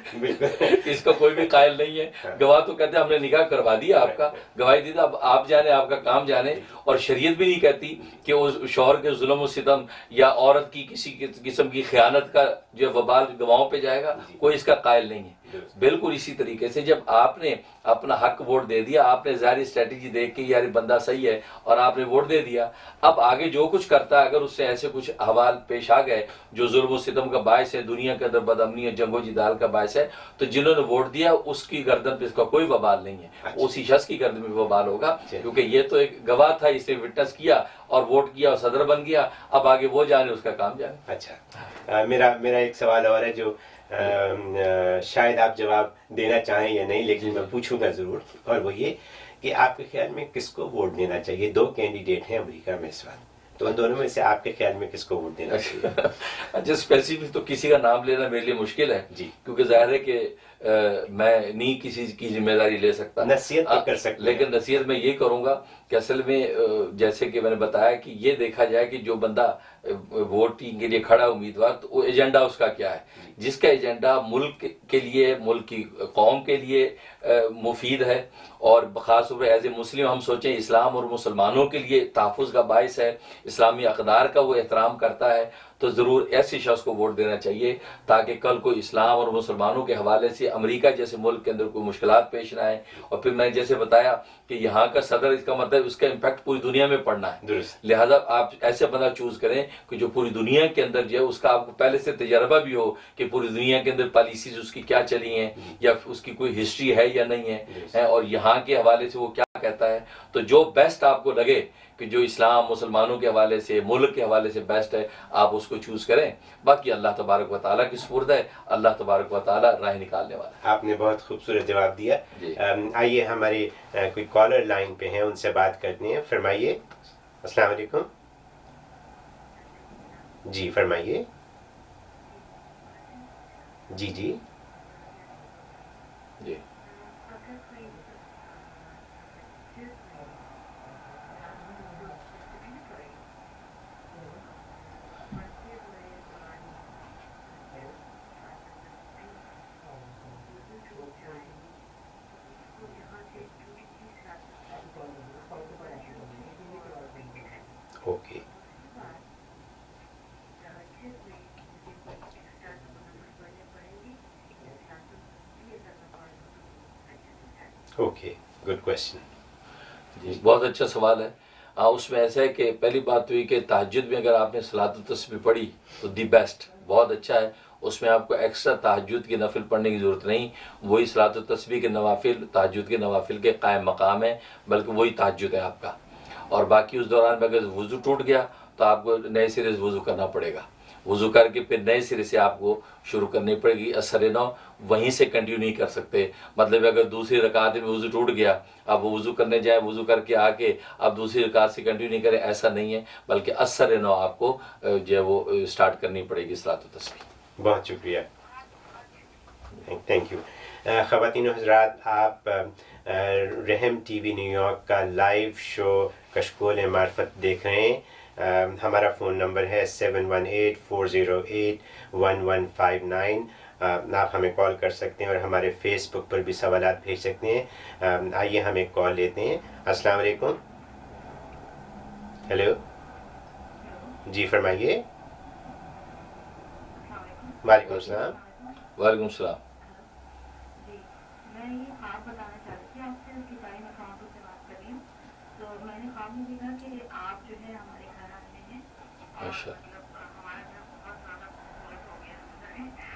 اس کا کوئی بھی قائل نہیں ہے. گواہ تو کہتے ہیں ہم نے نکاح کروا دیا، آپ کا گواہی دی، اب آپ جانے، آپ کا کام جانے. اور شریعت بھی نہیں کہتی کہ اس شوہر کے ظلم و ستم یا عورت کی کسی قسم کی خیانت کا جو وبال گواہوں پہ جائے گا، کوئی اس کا قائل نہیں ہے. بالکل اسی طریقے سے جب آپ نے اپنا حق ووٹ دے دیا، آپ نے ظاہری اسٹریٹجی دیکھ کے یار بندہ صحیح ہے اور آپ نے ووٹ دے دیا، اب آگے جو کچھ کرتا ہے اگر اس سے ایسے کچھ احوال پیش آ گئے جو ظلم و ستم کا باعث ہے، دنیا کے اندر بدامنی اور جنگ و جدال کا باعث ہے، تو جنہوں نے ووٹ دیا اس کی گردن پہ اس کا کوئی وبال نہیں ہے. اسی شخص کی گردن میں وبال ہوگا، کیونکہ یہ تو ایک گواہ تھا، اسے وٹنس کیا اور ووٹ کیا اور صدر بن گیا. اب آگے وہ جانے، اس کا کام جانے. اچھا، میرا ایک سوال اور ہے جو شاید آپ جواب دینا چاہیں یا نہیں، لیکن میں پوچھوں گا ضرور، اور وہ یہ کہ آپ کے خیال میں کس کو ووٹ دینا چاہیے؟ 2 کینڈیڈیٹ ہیں امریکہ میں اس وقت، تو ان دونوں میں سے آپ کے خیال میں کس کو ووٹ دینا چاہیے؟ اچھا، اسپیسیفک تو کسی کا نام لینا میرے لیے مشکل ہے، کیونکہ ظاہر ہے کہ میں نہیں کسی کی ذمہ داری لے سکتا. نصیحت تو کر سکتے، لیکن نصیحت میں یہ کروں گا کہ اصل میں جیسے کہ میں نے بتایا کہ یہ دیکھا جائے کہ جو بندہ ووٹنگ کے لیے کھڑا امیدوار، تو وہ ایجنڈا اس کا کیا ہے. جس کا ایجنڈا ملک کے لیے، ملک کی قوم کے لیے مفید ہے، اور خاص طور پہ ایز اے مسلم ہم سوچیں اسلام اور مسلمانوں کے لیے تحفظ کا باعث ہے، اسلامی اقدار کا وہ احترام کرتا ہے، تو ضرور ایسے شخص کو ووٹ دینا چاہیے تاکہ کل کو اسلام اور مسلمانوں کے حوالے سے امریکہ جیسے ملک کے اندر کوئی مشکلات پیش نہ آئیں. اور پھر میں جیسے بتایا کہ یہاں کا صدر، اس کا مطلب اس کا امپیکٹ پوری دنیا میں پڑنا ہے. لہٰذا آپ ایسے بندہ چوز کریں کہ جو پوری دنیا کے اندر جو ہے اس کا آپ کو پہلے سے تجربہ بھی ہو کہ پوری دنیا کے اندر پالیسیز اس کی کیا چلی ہیں یا اس کی کوئی ہسٹری ہے یا نہیں ہے، اور یہاں کے حوالے سے وہ کیا کہتا ہے. تو جو بیسٹ آپ کو لگے کہ جو اسلام مسلمانوں کے حوالے سے، ملک کے حوالے سے بیسٹ ہے، آپ اس کو چوز کریں. باقی اللہ تبارک و تعالیٰ کی سپرد ہے، اللہ تبارک و تعالیٰ راہ نکالنے والا ہے. آپ نے بہت خوبصورت جواب دیا. آئیے ہمارے کوئی کالر لائن پہ ہیں، ان سے بات کرنی ہے. فرمائیے. السلام علیکم. جی فرمائیے. جی جی اوکے اوکے گڈ کوشچن. جی بہت اچھا سوال ہے. اس میں ایسا ہے کہ پہلی بات تو یہ کہ تہجد میں اگر آپ نے صلاۃ التسبیح پڑھی تو دی بیسٹ، بہت اچھا ہے. اس میں آپ کو ایکسٹرا تہجد کی نفل پڑھنے کی ضرورت نہیں. وہی صلاۃ التسبیح کے نوافل تہجد کے نوافل کے قائم مقام ہے، بلکہ وہی تہجد ہے آپ کا. اور باقی اس دوران میں اگر وضو ٹوٹ گیا تو آپ کو نئے سرے سے وضو کرنا پڑے گا. وضو کر کے پھر نئے سرے سے آپ کو شروع کرنی پڑے گی. اثر نو وہیں سے کنٹینیو نہیں کر سکتے. مطلب اگر دوسری رکعت میں وضو ٹوٹ گیا، اب وہ وضو کرنے جائیں، وضو کر کے آ کے اب دوسری رکعت سے کنٹینیو نہیں کریں، ایسا نہیں ہے. بلکہ اثر نو آپ کو جو ہے وہ اسٹارٹ کرنی پڑے گی صلاۃ التسبیح. بہت شکریہ، تھینک یو. خواتین و حضرات، آپ رحم ٹی وی نیو یارک کا لائیو شو کشکول معرفت دیکھ رہے ہیں. ہمارا فون نمبر ہے 7184081159. آپ ہمیں کال کر سکتے ہیں اور ہمارے فیس بک پر بھی سوالات بھیج سکتے ہیں. آئیے ہم ایک کال لیتے ہیں. السلام علیکم. ہیلو، جی فرمائیے. وعلیکم السلام. وعلیکم السلام. جی میں یہ خواب بتانا چاہتی تھی آپ سے، کفایہ مقامات سے بات کر رہی ہوں. تو میں نے خواب میں دیکھا کہ آپ جو ہے ہمارے گھر آتے ہیں اور ماشاء مطلب ہمارا گھر بہت زیادہ خوبصورت ہو گیا ہے.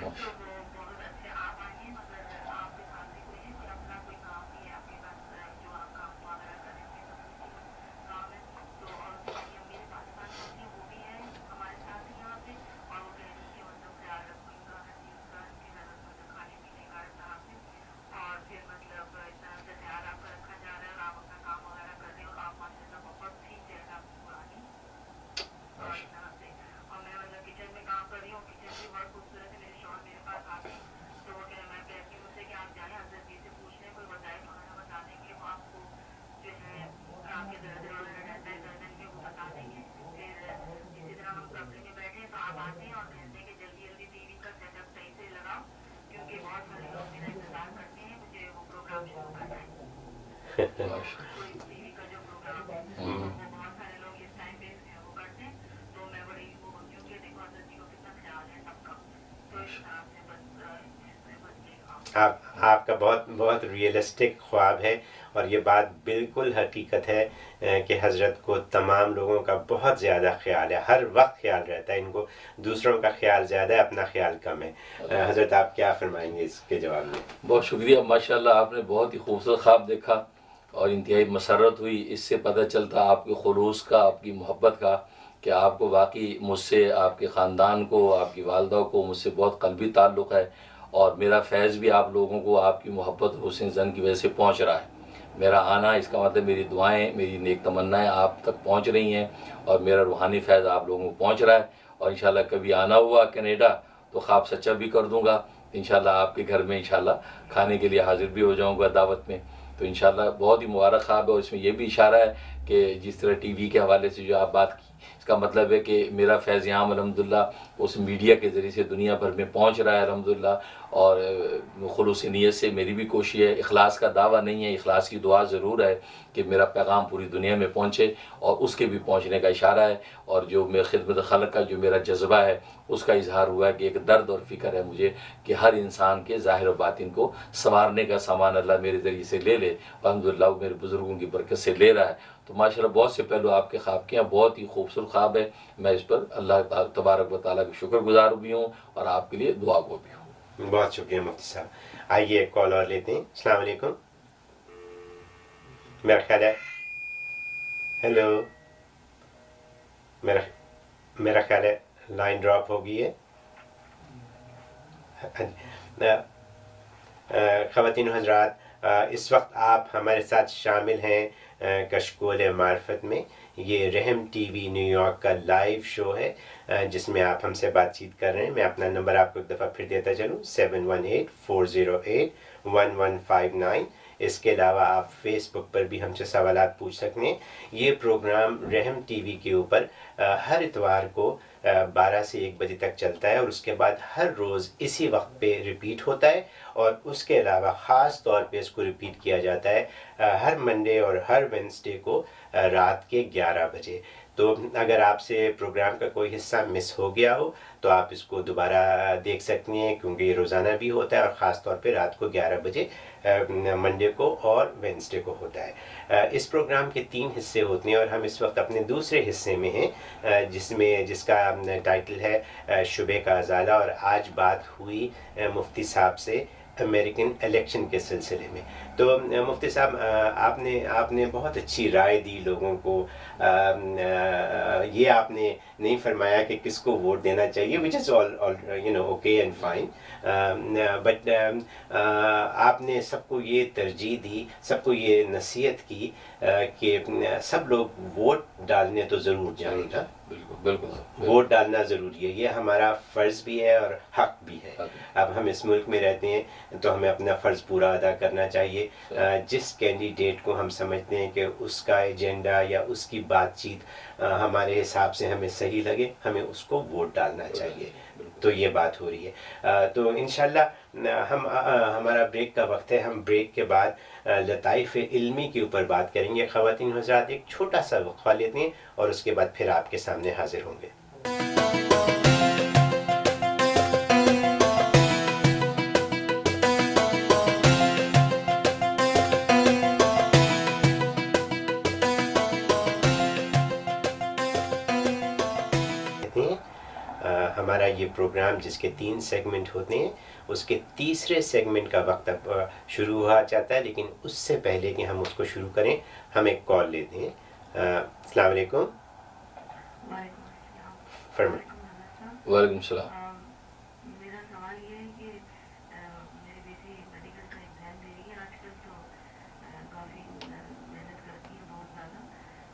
تو ماشاء وہ بہت اچھے آپ آئیے، مگر آپ کے ساتھ بھی کوئی ہے کہ اپنا کوئی کام بھی ہے آپ کے پاس جو آپ کام وغیرہ کریں گے تو خوبصورت کام ہے. تو اور ہماری امی سے بات ہوتی ہے، وہ بھی ہے ہمارے ساتھ ہی یہاں پہ، اور وہ کہہ رہی کہ مطلب خیال رکھو ان کا ہر چیز کا، ان کے گھر مطلب کھانے پینے کا صاحب ہے. اور پھر مطلب اس طرح سے خیال آپ کا رکھا جا رہا ہے اور آپ اپنا کام وغیرہ کر رہے ہیں، اور آپ ماشاء اللہ بہت سی چہرہ آپ کی پرانی اور اس طرح سے. اور میں مطلب کچن میں کام کر رہی ہوں، کچن بھی بہت خوبصورت ہے. میرے شوہر میرے پاس آتے ہیں تو وہ میں کہتی ہوں سے کہ آپ جائیں حضرت جی سے پوچھ لیں، کوئی وظائف وغیرہ بتا دیں گے، وہ آپ کو جو ہے آپ کے درد وغیرہ رہتا ہے گردن میں وہ بتا دیں گے. پھر اسی طرح ہم کمرے میں بیٹھے ہیں تو آپ آتے ہیں اور کہتے ہیں کہ جلدی جلدی ٹی وی کا سیٹ اپ صحیح سے لگاؤ، کیونکہ بہت سارے لوگ میرا انتظار کرتے ہیں، مجھے وہ پروگرام شروع کرنا ہے. کوئی ٹی وی کا جو پروگرام ہے وہ بہت سارے لوگ اس ٹائم پہ وہ کرتے ہیں. تو میں بڑی وہ ہوتی ہوں کہ دیکھو حضرت جی کو کتنا خیال ہے سب کا. تو اس طرح سے آپ کا بہت بہت ریئلسٹک خواب ہے، اور یہ بات بالکل حقیقت ہے کہ حضرت کو تمام لوگوں کا بہت زیادہ خیال ہے، ہر وقت خیال رہتا ہے. ان کو دوسروں کا خیال زیادہ ہے، اپنا خیال کم ہے. حضرت آپ کیا فرمائیں گے اس کے جواب میں؟ بہت شکریہ. ماشاءاللہ آپ نے بہت ہی خوبصورت خواب دیکھا اور انتہائی مسرت ہوئی. اس سے پتہ چلتا آپ کے خلوص کا، آپ کی محبت کا، کہ آپ کو واقعی مجھ سے، آپ کے خاندان کو، آپ کی والدہ کو مجھ سے بہت قلبی تعلق ہے. اور میرا فیض بھی آپ لوگوں کو آپ کی محبت اور حسن زن کی وجہ سے پہنچ رہا ہے. میرا آنا اس کا مطلب میری دعائیں، میری نیک تمنائیں آپ تک پہنچ رہی ہیں، اور میرا روحانی فیض آپ لوگوں کو پہنچ رہا ہے. اور انشاءاللہ کبھی آنا ہوا کینیڈا تو خواب سچا بھی کر دوں گا. انشاءاللہ آپ کے گھر میں انشاءاللہ کھانے کے لیے حاضر بھی ہو جاؤں گا دعوت میں. تو انشاءاللہ بہت ہی مبارک خواب ہے. اور اس میں یہ بھی اشارہ ہے کہ جس طرح ٹی وی کے حوالے سے جو آپ بات کی، اس کا مطلب ہے کہ میرا فیض عام الحمدللہ اس میڈیا کے ذریعے سے دنیا بھر میں پہنچ رہا ہے الحمدللہ. اور خلوص نیت سے میری بھی کوشش ہے، اخلاص کا دعویٰ نہیں ہے، اخلاص کی دعا ضرور ہے کہ میرا پیغام پوری دنیا میں پہنچے، اور اس کے بھی پہنچنے کا اشارہ ہے. اور جو میرے خدمت خلق کا جو میرا جذبہ ہے اس کا اظہار ہوا ہے کہ ایک درد اور فکر ہے مجھے کہ ہر انسان کے ظاہر و باطن کو سنوارنے کا سامان اللہ میرے ذریعے سے لے لے. الحمدللہ وہ میرے بزرگوں کی برکت سے لے رہا ہے. تو ماشاءاللہ بہت سے پہلو آپ کے خواب کے ہیں، بہت ہی خوبصورت خواب ہے. میں اس پر اللہ تبارک و تعالیٰ کا شکر گزار بھی ہوں اور آپ کے لیے دعا گو بھی ہوں. بہت شکریہ مفتی صاحب. آئیے ایک کال اور لیتے ہیں. السلام علیکم. میرا خیال ہے ہیلو، میرا خیال ہے لائن ڈراپ ہو گئی ہے. خواتین و حضرات، اس وقت آپ ہمارے ساتھ شامل ہیں کشکول معرفت میں. یہ رحم ٹی وی نیو یارک کا لائیو شو ہے جس میں آپ ہم سے بات چیت کر رہے ہیں. میں اپنا نمبر آپ کو ایک دفعہ پھر دیتا چلوں، 7184081159. اس کے علاوہ آپ فیس بک پر بھی ہم سے سوالات پوچھ سکتے ہیں. یہ پروگرام رحم ٹی وی کے اوپر ہر اتوار کو 12 سے 1 بجے تک چلتا ہے، اور اس کے بعد ہر روز اسی وقت پہ ریپیٹ ہوتا ہے. اور اس کے علاوہ خاص طور پہ اس کو ریپیٹ کیا جاتا ہے ہر منڈے اور ہر وینسڈے کو رات کے 11 بجے. تو اگر آپ سے پروگرام کا کوئی حصہ مس ہو گیا ہو تو آپ اس کو دوبارہ دیکھ سکتی ہیں، کیونکہ یہ روزانہ بھی ہوتا ہے اور خاص طور پہ رات کو 11 بجے منڈے کو اور وینسڈے کو ہوتا ہے۔ اس پروگرام کے 3 حصے ہوتے ہیں اور ہم اس وقت اپنے دوسرے حصے میں ہیں، جس کا ٹائٹل ہے شبے کا ازالہ، اور آج بات ہوئی مفتی صاحب سے امریکن الیکشن کے سلسلے میں۔ تو مفتی صاحب آپ نے بہت اچھی رائے دی لوگوں کو، یہ آپ نے نہیں فرمایا کہ کس کو ووٹ دینا چاہیے، which is all okay and fine, but آپ نے سب کو یہ ترجیح دی، سب کو یہ نصیحت کی کہ سب لوگ ووٹ ڈالنے تو ضرور جائیں نا، بالکل ووٹ ڈالنا ضروری ہے، یہ ہمارا فرض بھی ہے اور حق بھی ہے۔ اب ہم اس ملک میں رہتے ہیں تو ہمیں اپنا فرض پورا ادا کرنا چاہیے۔ جس کینڈیڈیٹ کو ہم سمجھتے ہیں کہ اس کا ایجنڈا یا اس کی بات چیت ہمارے حساب سے ہمیں صحیح لگے، ہمیں اس کو ووٹ ڈالنا چاہیے۔ تو یہ بات ہو رہی ہے۔ تو انشاءاللہ ہمارا بریک کا وقت ہے، ہم بریک کے بعد لطائف علمی کے اوپر بات کریں گے۔ خواتین حضرات ایک چھوٹا سا وقفہ لیتے ہیں اور اس کے بعد پھر آپ کے سامنے حاضر ہوں گے۔ ہمارا یہ پروگرام جس کے 3 سیگمنٹ ہوتے ہیں، اس کے تیسرے سیگمنٹ کا وقت اب شروع ہوا چاہتا ہے، لیکن اس سے پہلے کہ ہم اس کو شروع کریں ہم ایک کال لیتے ہیں۔ السلام علیکم۔ وعلیکم السلام۔ فرمائیں۔ وعلیکم السلام۔ میرا سوال یہ ہے کہ میری بیٹی میڈیکل کا ایگزام دے رہی ہے آج کل، تو کافی محنت کرتی ہے بہت زیادہ،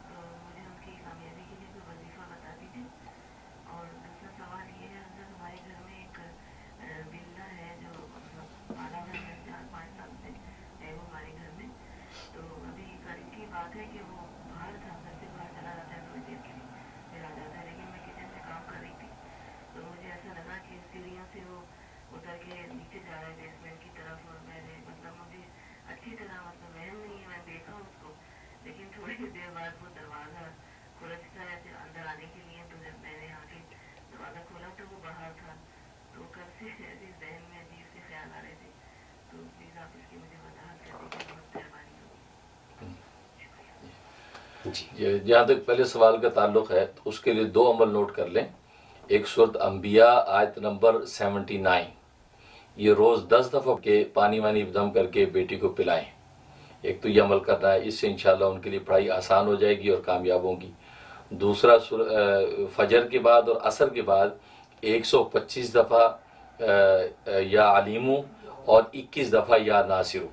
تو مجھے ان کی کامیابی کے لیے کوئی وظیفہ بتا دیجیے۔ اور دوسرا سوال یہ ہے، حضرت ہمارے گھر میں ایک بلّا ہے جو پالا ہوا ہے 4-5 سال سے ہے وہ ہمارے گھر میں، تو ابھی قریب کی بات ہے کہ وہ باہر تھا، گھر سے باہر چلا جاتا ہے تھوڑی دیر کے لیے، پھر آ جاتا ہے، لیکن میں کچن میں کام کر رہی تھی تو مجھے ایسا لگا کہ سیڑھیوں سے وہ اتر کے نیچے جا رہا ہے بیسمنٹ کی طرف، اور میں نے مجھے اچھی طرح وہم نہیں ہے، میں دیکھا اس کو، لیکن تھوڑی دیر بعد وہ دروازہ کھلتا ہے اندر آنے کے لیے، تو جب میں نے آ کے دروازہ کھولا تو وہ باہر تھا، تو کل سے ایسے ذہن میں عجیب سے خیال آ رہے تھے، تو پلیز آپ اس کی مجھے وضاحت کر دیجیے، بہت مہربانی ہوگی۔ جہاں تک پہلے سوال کا تعلق ہے تو اس کے لیے 2 عمل نوٹ کر لیں۔ ایک سورۃ انبیاء آیت نمبر 79، یہ روز 10 دفعہ کے پانی وانی دم کر کے بیٹی کو پلائیں۔ ایک تو یہ عمل کرنا ہے، اس سے انشاءاللہ ان کے لیے پڑھائی آسان ہو جائے گی اور کامیاب ہوں گی۔ دوسرا فجر کے بعد اور عصر کے بعد 125 دفعہ یا علیمو اور 21 دفعہ یا ناصرو،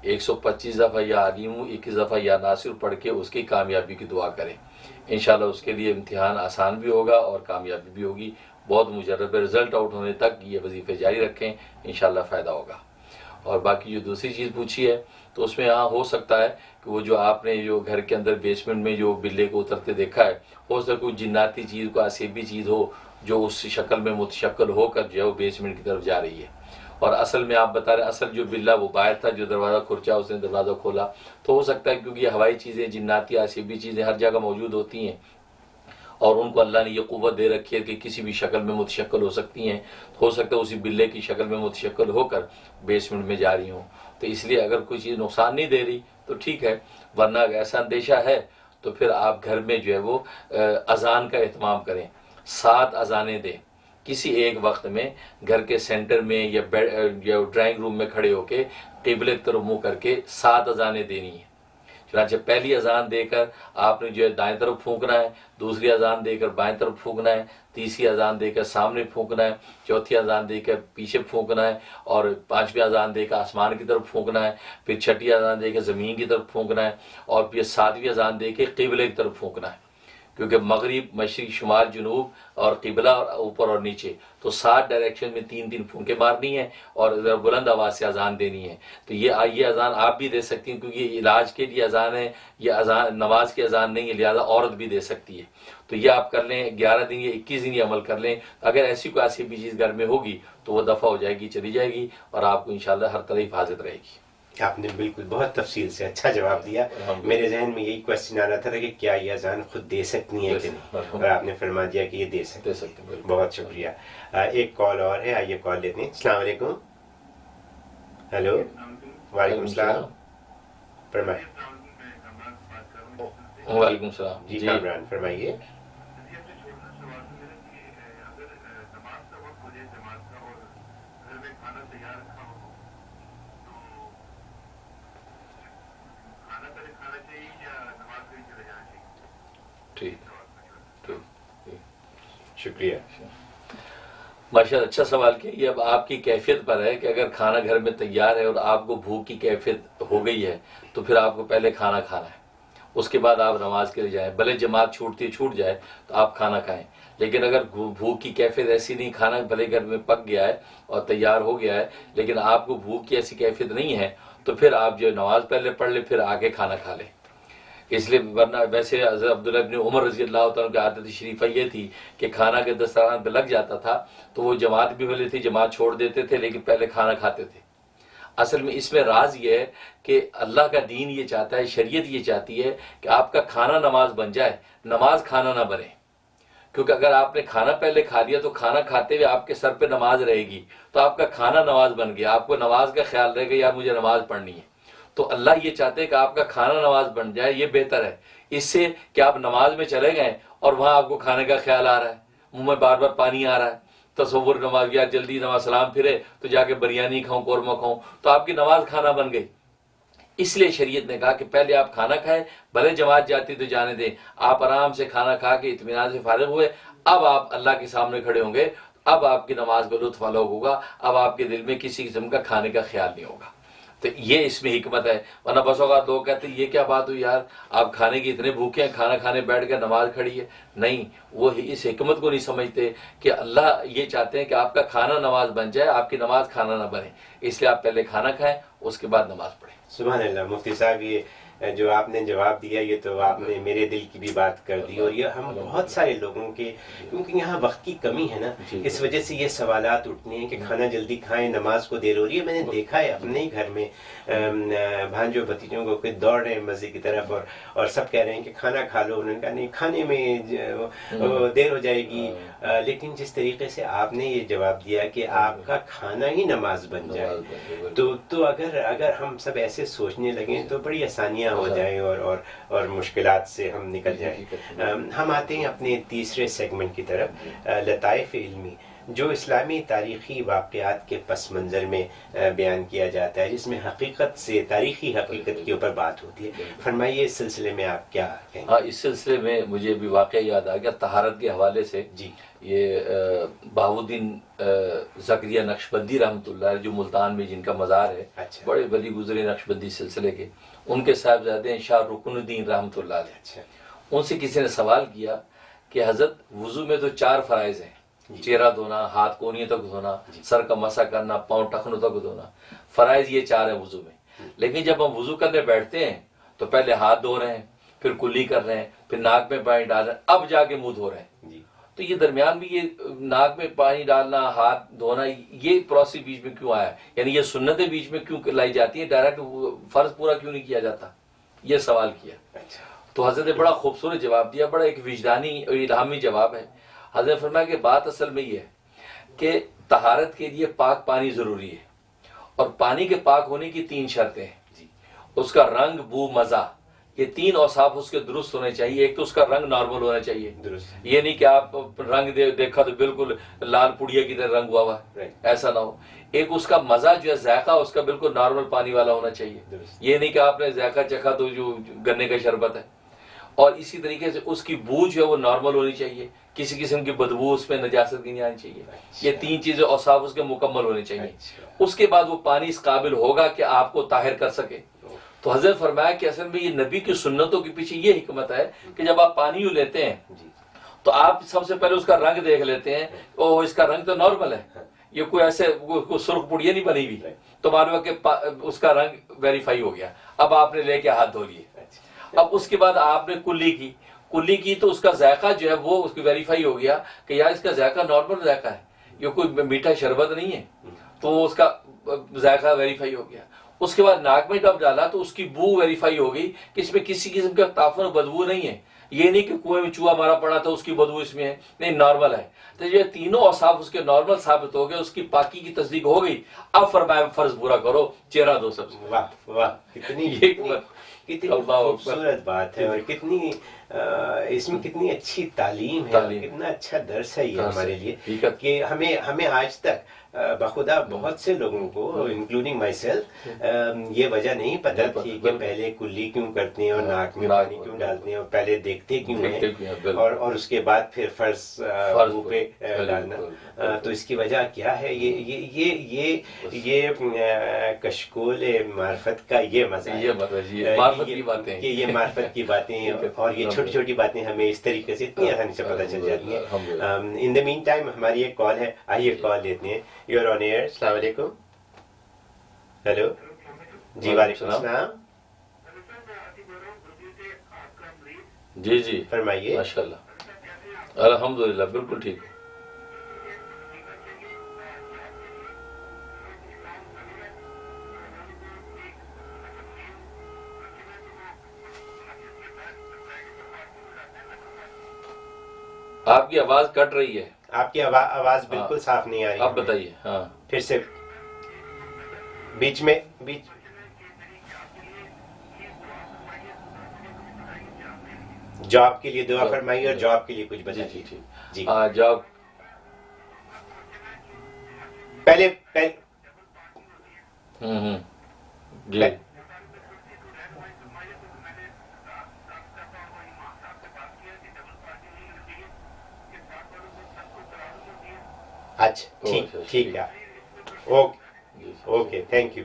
125 دفعہ یا علیمو، 21 دفعہ یا ناصر پڑھ کے اس کی کامیابی کی دعا کریں۔ انشاءاللہ اس کے لیے امتحان آسان بھی ہوگا اور کامیابی بھی ہوگی۔ بہت مجرب رزلٹ آؤٹ ہونے تک یہ وظیفے جاری رکھیں، انشاءاللہ فائدہ ہوگا۔ اور باقی جو دوسری چیز پوچھی ہے تو اس میں ہاں ہو سکتا ہے کہ وہ جو آپ نے جو گھر کے اندر بیسمنٹ میں جو بلے کو اترتے دیکھا ہے، ہو سکتا ہے کوئی جناتی چیز، کوئی عصیبی چیز ہو جو اس شکل میں متشکل ہو کر جو ہے وہ بیسمنٹ کی طرف جا رہی ہے۔ اور اصل میں آپ بتا رہے ہیں اصل جو بلّا وہ باہر تھا، جو دروازہ کھرچا اس نے دروازہ کھولا، تو ہو سکتا ہے کیونکہ یہ ہوائی چیزیں، جناتی عصیبی چیزیں ہر جگہ موجود ہوتی ہیں اور ان کو اللہ نے یہ قوت دے رکھی ہے کہ کسی بھی شکل میں متشکل ہو سکتی ہیں، تو ہو سکتا ہے اسی بلے کی شکل میں متشکل ہو کر بیسمنٹ میں جا رہی ہوں۔ تو اس لیے اگر کوئی چیز نقصان نہیں دے رہی تو ٹھیک ہے، ورنہ اگر ایسا اندیشہ ہے تو پھر آپ گھر میں جو ہے وہ اذان کا اہتمام کریں، 7 اذانیں دیں کسی ایک وقت میں، گھر کے سینٹر میں یا ڈرائنگ روم میں کھڑے ہو کے قبلے کی طرف منہ کر کے 7 اذانیں دینی ہیں۔ چنانچہ پہلی اذان دے کر آپ نے جو ہے دائیں طرف پھونکنا ہے، دوسری اذان دے کر بائیں طرف پھونکنا ہے، تیسری اذان دے کر سامنے پھونکنا ہے، چوتھی اذان دے کر پیچھے پھونکنا ہے، اور 5ویں اذان دے کر آسمان کی طرف پھونکنا ہے، پھر 6ٹھی اذان دے کر زمین کی طرف پھونکنا ہے، اور پھر 7ویں اذان دے کے قبلے کی طرف پھونکنا ہے، کیونکہ مغرب، مشرق، شمال، جنوب اور قبلہ اور اوپر اور نیچے، تو 7 ڈائریکشن میں 3 پھونکے مارنی ہیں اور بلند آواز سے اذان دینی ہے۔ تو یہ اذان آپ بھی دے سکتی ہیں، کیونکہ یہ علاج کے لیے اذان ہے، یہ اذان نماز کی اذان نہیں ہے، لہٰذا عورت بھی دے سکتی ہے۔ تو یہ آپ کر لیں، 11 دن یا 21 دن یہ عمل کر لیں۔ اگر ایسی کوئی ایسی بھی چیز گھر میں ہوگی تو وہ دفع ہو جائے گی، چلی جائے گی، اور آپ کو انشاءاللہ ہر طرح حفاظت رہے گی۔ آپ نے بالکل بہت تفصیل سے اچھا جواب دیا. میرے ذہن میں یہی کوشچن آ رہا تھا کہ کیا یہ اذان خود دے سکتی ہے کہ نہیں, اور آپ نے فرما دیا کہ یہ دے سکتے. بہت شکریہ. ایک کال اور ہے, آئیے کال لیتے ہیں. السلام علیکم. ہیلو. وعلیکم السلام. فرمائیے. وعلیکم السلام. جی کامران فرمائیے. شکریہ. ماشاء اللہ, اچھا سوال کیا. یہ اب آپ کی کیفیت پر ہے کہ اگر کھانا گھر میں تیار ہے اور آپ کو بھوک کی کیفیت ہو گئی ہے تو پھر آپ کو پہلے کھانا کھانا ہے, اس کے بعد آپ نماز کے لیے جائیں. بھلے جماعت چھوٹ جائے تو آپ کھانا کھائیں, لیکن اگر بھوک کی کیفیت ایسی نہیں, کھانا بھلے گھر میں پک گیا ہے اور تیار ہو گیا ہے لیکن آپ کو بھوک کی ایسی کیفیت نہیں ہے, تو پھر آپ جو نماز پہلے پڑھ لیں پھر آگے کھانا کھا لیں. اس لیے ورنہ ویسے حضرت عبداللہ ابن عمر رضی اللہ تعالیٰ کی عادت شریفہ یہ تھی کہ کھانا کے دسترخوان پہ لگ جاتا تھا تو وہ جماعت بھی بھلے تھی, جماعت چھوڑ دیتے تھے لیکن پہلے کھانا کھاتے تھے. اصل میں اس میں راز یہ ہے کہ اللہ کا دین یہ چاہتا ہے, شریعت یہ چاہتی ہے کہ آپ کا کھانا نماز بن جائے, نماز کھانا نہ بنے. کیونکہ اگر آپ نے کھانا پہلے کھا لیا تو کھانا کھاتے ہوئے آپ کے سر پہ نماز رہے گی, تو آپ کا کھانا نماز بن گیا, آپ کو نماز کا خیال رہے گا یار مجھے نماز پڑھنی ہے. تو اللہ یہ چاہتے ہیں کہ آپ کا کھانا نماز بن جائے, یہ بہتر ہے اس سے کہ آپ نماز میں چلے گئے اور وہاں آپ کو کھانے کا خیال آ رہا ہے, منہ میں بار بار پانی آ رہا ہے, تصور نماز یا جلدی نماز سلام پھرے تو جا کے بریانی کھاؤں, قورمہ کھاؤں, تو آپ کی نماز کھانا بن گئی. اس لیے شریعت نے کہا کہ پہلے آپ کھانا کھائیں, بھلے جماعت جاتی تو جانے دیں, آپ آرام سے کھانا کھا کے اطمینان سے فارغ ہوئے, اب آپ اللہ کے سامنے کھڑے ہوں گے, اب آپ کی نماز کا لطف الگ ہوگا, اب آپ کے دل میں کسی قسم کا کھانے کا خیال نہیں ہوگا. تو یہ اس میں حکمت ہے. ورنہ بس اوقات لوگ کہتے ہیں یہ کیا بات ہوئی یار, آپ کھانے کی اتنے بھوکے ہیں, کھانا کھانے بیٹھ کے نماز کھڑی ہے. نہیں, وہ اس حکمت کو نہیں سمجھتے کہ اللہ یہ چاہتے ہیں کہ آپ کا کھانا نماز بن جائے, آپ کی نماز کھانا نہ بنے. اس لیے آپ پہلے کھانا کھائیں, اس کے بعد نماز پڑھیں. سبحان اللہ. مفتی صاحب یہ جو آپ نے جواب دیا یہ تو آپ نے میرے دل کی بھی بات کر دی, اور یہ ہم بہت سارے لوگوں کے, کیونکہ یہاں وقت کی کمی ہے نا, اس وجہ سے یہ سوالات اٹھنے ہیں کہ کھانا جلدی کھائیں, نماز کو دیر ہو رہی ہے. میں نے دیکھا ہے اپنے ہی گھر میں بھانجوں بھتیجوں کو کہ دوڑ رہے ہیں مسجد کی طرف, اور سب کہہ رہے ہیں کہ کھانا کھا لو. انہوں نے کہا نہیں, کھانے میں دیر ہو جائے گی. لیکن جس طریقے سے آپ نے یہ جواب دیا کہ آپ کا کھانا ہی نماز بن جائے, تو اگر ہم سب ایسے سوچنے لگیں تو بڑی آسانیاں ہو جائیں اور مشکلات سے ہم نکل جائیں. ہم آتے ہیں اپنے تیسرے سیگمنٹ کی طرف, لطائف علمی, جو اسلامی تاریخی واقعات کے پس منظر میں بیان کیا جاتا ہے, جس میں حقیقت سے, تاریخی حقیقت کے اوپر بات ہوتی ہے. فرمائیے اس سلسلے میں آپ کیا کہیں؟ ہاں, اس سلسلے میں مجھے بھی واقعہ یاد آ گیا طہارت کے حوالے سے. جی, یہ بہاؤالدین زکریہ نقشبندی رحمۃ اللہ علیہ, جو ملتان میں جن کا مزار ہے, بڑے ولی گزرے نقشبندی سلسلے کے, ان کے صاحبزادے ہیں شاہ رکن الدین رحمۃ اللہ علیہ. ان سے کسی نے سوال کیا کہ حضرت وضو میں تو 4 فرائض ہیں, چہرہ دھونا, ہاتھ کونیوں تک دھونا, سر کا مسح کرنا, پاؤں ٹخنوں تک دھونا, فرائض یہ 4 ہیں وضو میں. لیکن جب ہم وضو کرنے بیٹھتے ہیں تو پہلے ہاتھ دھو رہے ہیں, پھر کلی کر رہے ہیں, پھر ناک میں پانی ڈال رہے ہیں, اب جا کے منہ دھو رہے ہیں. تو یہ درمیان بھی یہ ناک میں پانی ڈالنا, ہاتھ دھونا, یہ پروسیس بیچ میں کیوں آیا؟ یعنی یہ سنتیں بیچ میں کیوں لائی جاتی ہیں, ڈائریکٹ فرض پورا کیوں نہیں کیا جاتا؟ یہ سوال کیا. تو حضرت نے بڑا خوبصورت جواب دیا, بڑا ایک وجدانی اور الہامی جواب ہے. حضرت فرمایا کہ بات اصل میں یہ ہے کہ طہارت کے لیے پاک پانی ضروری ہے, اور پانی کے پاک ہونے کی 3 شرطیں ہیں. اس کا رنگ, بو, مزہ, یہ 3 اوصاف اس کے درست ہونے چاہیے. ایک تو اس کا رنگ نارمل ہونا چاہیے, یہ نہیں کہ آپ رنگ دیکھا تو بالکل لال پڑیا کی طرح رنگ ہوا ہوا, ایسا نہ ہو. ایک اس کا مزہ جو ہے, ذائقہ اس کا بالکل نارمل پانی والا ہونا چاہیے, یہ نہیں کہ آپ نے ذائقہ چکھا تو جو گنے کا شربت ہے. اور اسی طریقے سے اس کی بو جو ہے وہ نارمل ہونی چاہیے, کسی قسم کی بدبو اس میں نجاست کی نہیں آنی چاہیے. یہ 3 چیزیں اوصاف اس کے مکمل ہونے چاہیے. اس کے بعد وہ پانی اس قابل ہوگا کہ آپ کو طاہر کر سکے. تو حضرت فرمایا کہ اصل میں یہ نبی کی سنتوں کے پیچھے یہ حکمت ہے کہ جب آپ پانی لیتے ہیں تو آپ سب سے پہلے اس کا رنگ دیکھ لیتے ہیں, اوہ اس کا رنگ تو نارمل ہے, یہ کوئی ایسے سرخ پڑیا نہیں بنی ہوئی, تو معلوم ہے کہ اس کا رنگ ویریفائی ہو گیا. اب آپ نے لے کے ہاتھ دھو لیے. اب اس کے بعد آپ نے کلی کی تو اس کا ذائقہ جو ہے وہ اس کی ویریفائی ہو گیا کہ یار اس کا ذائقہ نارمل ذائقہ ہے, یہ کوئی میٹھا شربت نہیں ہے, تو اس کا ذائقہ ویریفائی ہو گیا. اس کے بعد ناک میں جب ڈالا تو اس کی بو ویریفائی ہو گئی کہ اس میں کسی قسم کا تعفن و بدبو نہیں ہے. یہ نہیں کہ کنویں میں چوہا مارا پڑا تھا اس کی بدبو اس میں ہے، نہیں، نارمل ہے. تو یہ تینوں اوصاف اس کے نارمل ثابت ہو گئے، اس کی پاکی کی تصدیق ہو گئی. اب فرمایا فرض پورا کرو، چہرہ دو سب سے. واہ واہ، کتنی کتنی خوبصورت بات ہے، اور کتنی اس میں کتنی اچھی تعلیم ہے، کتنا اچھا درس ہے یہ ہمارے لیے کہ ہمیں آج تک بخدا بہت سے لوگوں کو انکلوڈنگ مائی سیلف یہ وجہ نہیں پتہ تھی کہ پہلے کلی کیوں کرتے ہیں اور ناک میں پانی کیوں ڈالتے ہیں، اور پہلے دیکھتے کیوں ہیں اور اس کے بعد پھر فرض منہ پہ ڈالنا. تو اس کی وجہ کیا ہے؟ یہ کشکول معرفت کا یہ مزہ ہے کہ یہ معرفت کی باتیں اور یہ چھوٹی چھوٹی باتیں ہمیں اس طریقے سے اتنی آسانی سے پتہ چل جاتی ہیں. ان دا مین ٹائم ہماری ایک کال ہے، آئیے کال لیتے ہیں. You are on air. السلام علیکم. ہیلو. جی وعلیکم السلام. جی جی فرمائیے. ماشاء اللہ، الحمدللہ، بالکل ٹھیک. آپ کی آواز کٹ رہی ہے. آپ کی آواز بالکل صاف نہیں آ رہی. آپ بتائیے. ہاں پھر سے بیچ جاب کے لیے دعا فرمائیے اور جاب کے لیے کچھ بتائیے. جی جاب پہلے جی اچھا ٹھیک ہے. Okay thank you.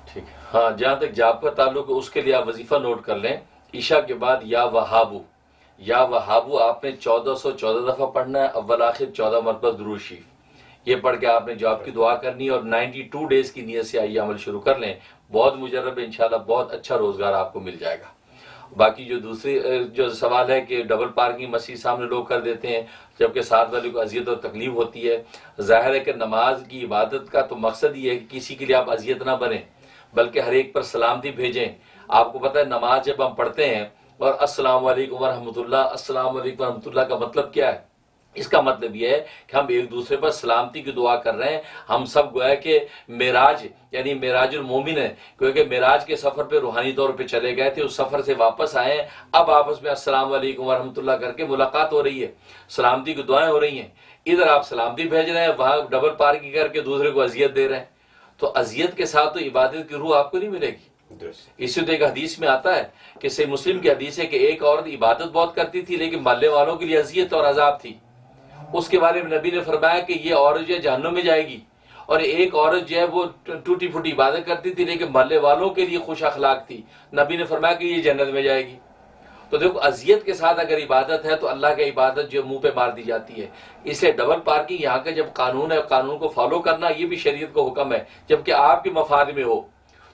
ٹھیک ہے. ہاں جہاں تک جاب کا تعلق ہے اس کے لیے آپ وظیفہ نوٹ کر لیں. عشاء کے بعد یا وہابو آپ نے 1414 دفعہ پڑھنا ہے، اول آخر 14 مرتبہ درود شریف. یہ پڑھ کے آپ نے جاب کی دعا کرنی ہے اور 92 ڈیز کی نیت سے آئیے عمل شروع کر لیں. بہت مجرب ہے، انشاءاللہ بہت اچھا روزگار آپ کو مل جائے گا. باقی جو دوسری جو سوال ہے کہ ڈبل پارکنگ مسجد سامنے لوگ کر دیتے ہیں جبکہ ساتھ والے کو اذیت اور تکلیف ہوتی ہے. ظاہر ہے کہ نماز کی عبادت کا تو مقصد یہ ہے کہ کسی کے لیے آپ اذیت نہ بنیں بلکہ ہر ایک پر سلامتی بھیجیں. آپ کو پتہ ہے نماز جب ہم پڑھتے ہیں اور السلام علیکم ورحمۃ اللہ، السلام علیکم ورحمۃ اللہ کا مطلب کیا ہے؟ اس کا مطلب یہ ہے کہ ہم ایک دوسرے پر سلامتی کی دعا کر رہے ہیں. ہم سب گویا کہ معراج یعنی معراج المومن ہے، کیونکہ معراج کے سفر پہ روحانی طور پہ چلے گئے تھے، اس سفر سے واپس آئے ہیں، اب آپس میں السلام علیکم ورحمۃ اللہ کر کے ملاقات ہو رہی ہے، سلامتی کی دعائیں ہو رہی ہیں. ادھر آپ سلامتی بھیج رہے ہیں، وہاں ڈبل پارکنگ کر کے دوسرے کو اذیت دے رہے ہیں. تو اذیت کے ساتھ تو عبادت کی روح آپ کو نہیں ملے گی. اس سے تو ایک حدیث میں آتا ہے کہ صحیح مسلم کی حدیث ہے کہ ایک عورت عبادت بہت کرتی تھی لیکن محلے والوں کے لیے اذیت اور عذاب تھی. اس کے بارے میں نبی نے فرمایا کہ یہ عورت جو ہے جہنم میں جائے گی، اور ایک عورت جو ہے وہ ٹوٹی پھوٹی عبادت کرتی تھی لیکن محلے والوں کے لیے خوش اخلاق تھی، نبی نے فرمایا کہ یہ جنت میں جائے گی. تو دیکھو اذیت کے ساتھ اگر عبادت ہے تو اللہ کی عبادت جو منہ پہ مار دی جاتی ہے. اس لیے ڈبل پارکنگ یہاں کا جب قانون ہے، قانون کو فالو کرنا یہ بھی شریعت کو حکم ہے، جبکہ آپ کے مفاد میں ہو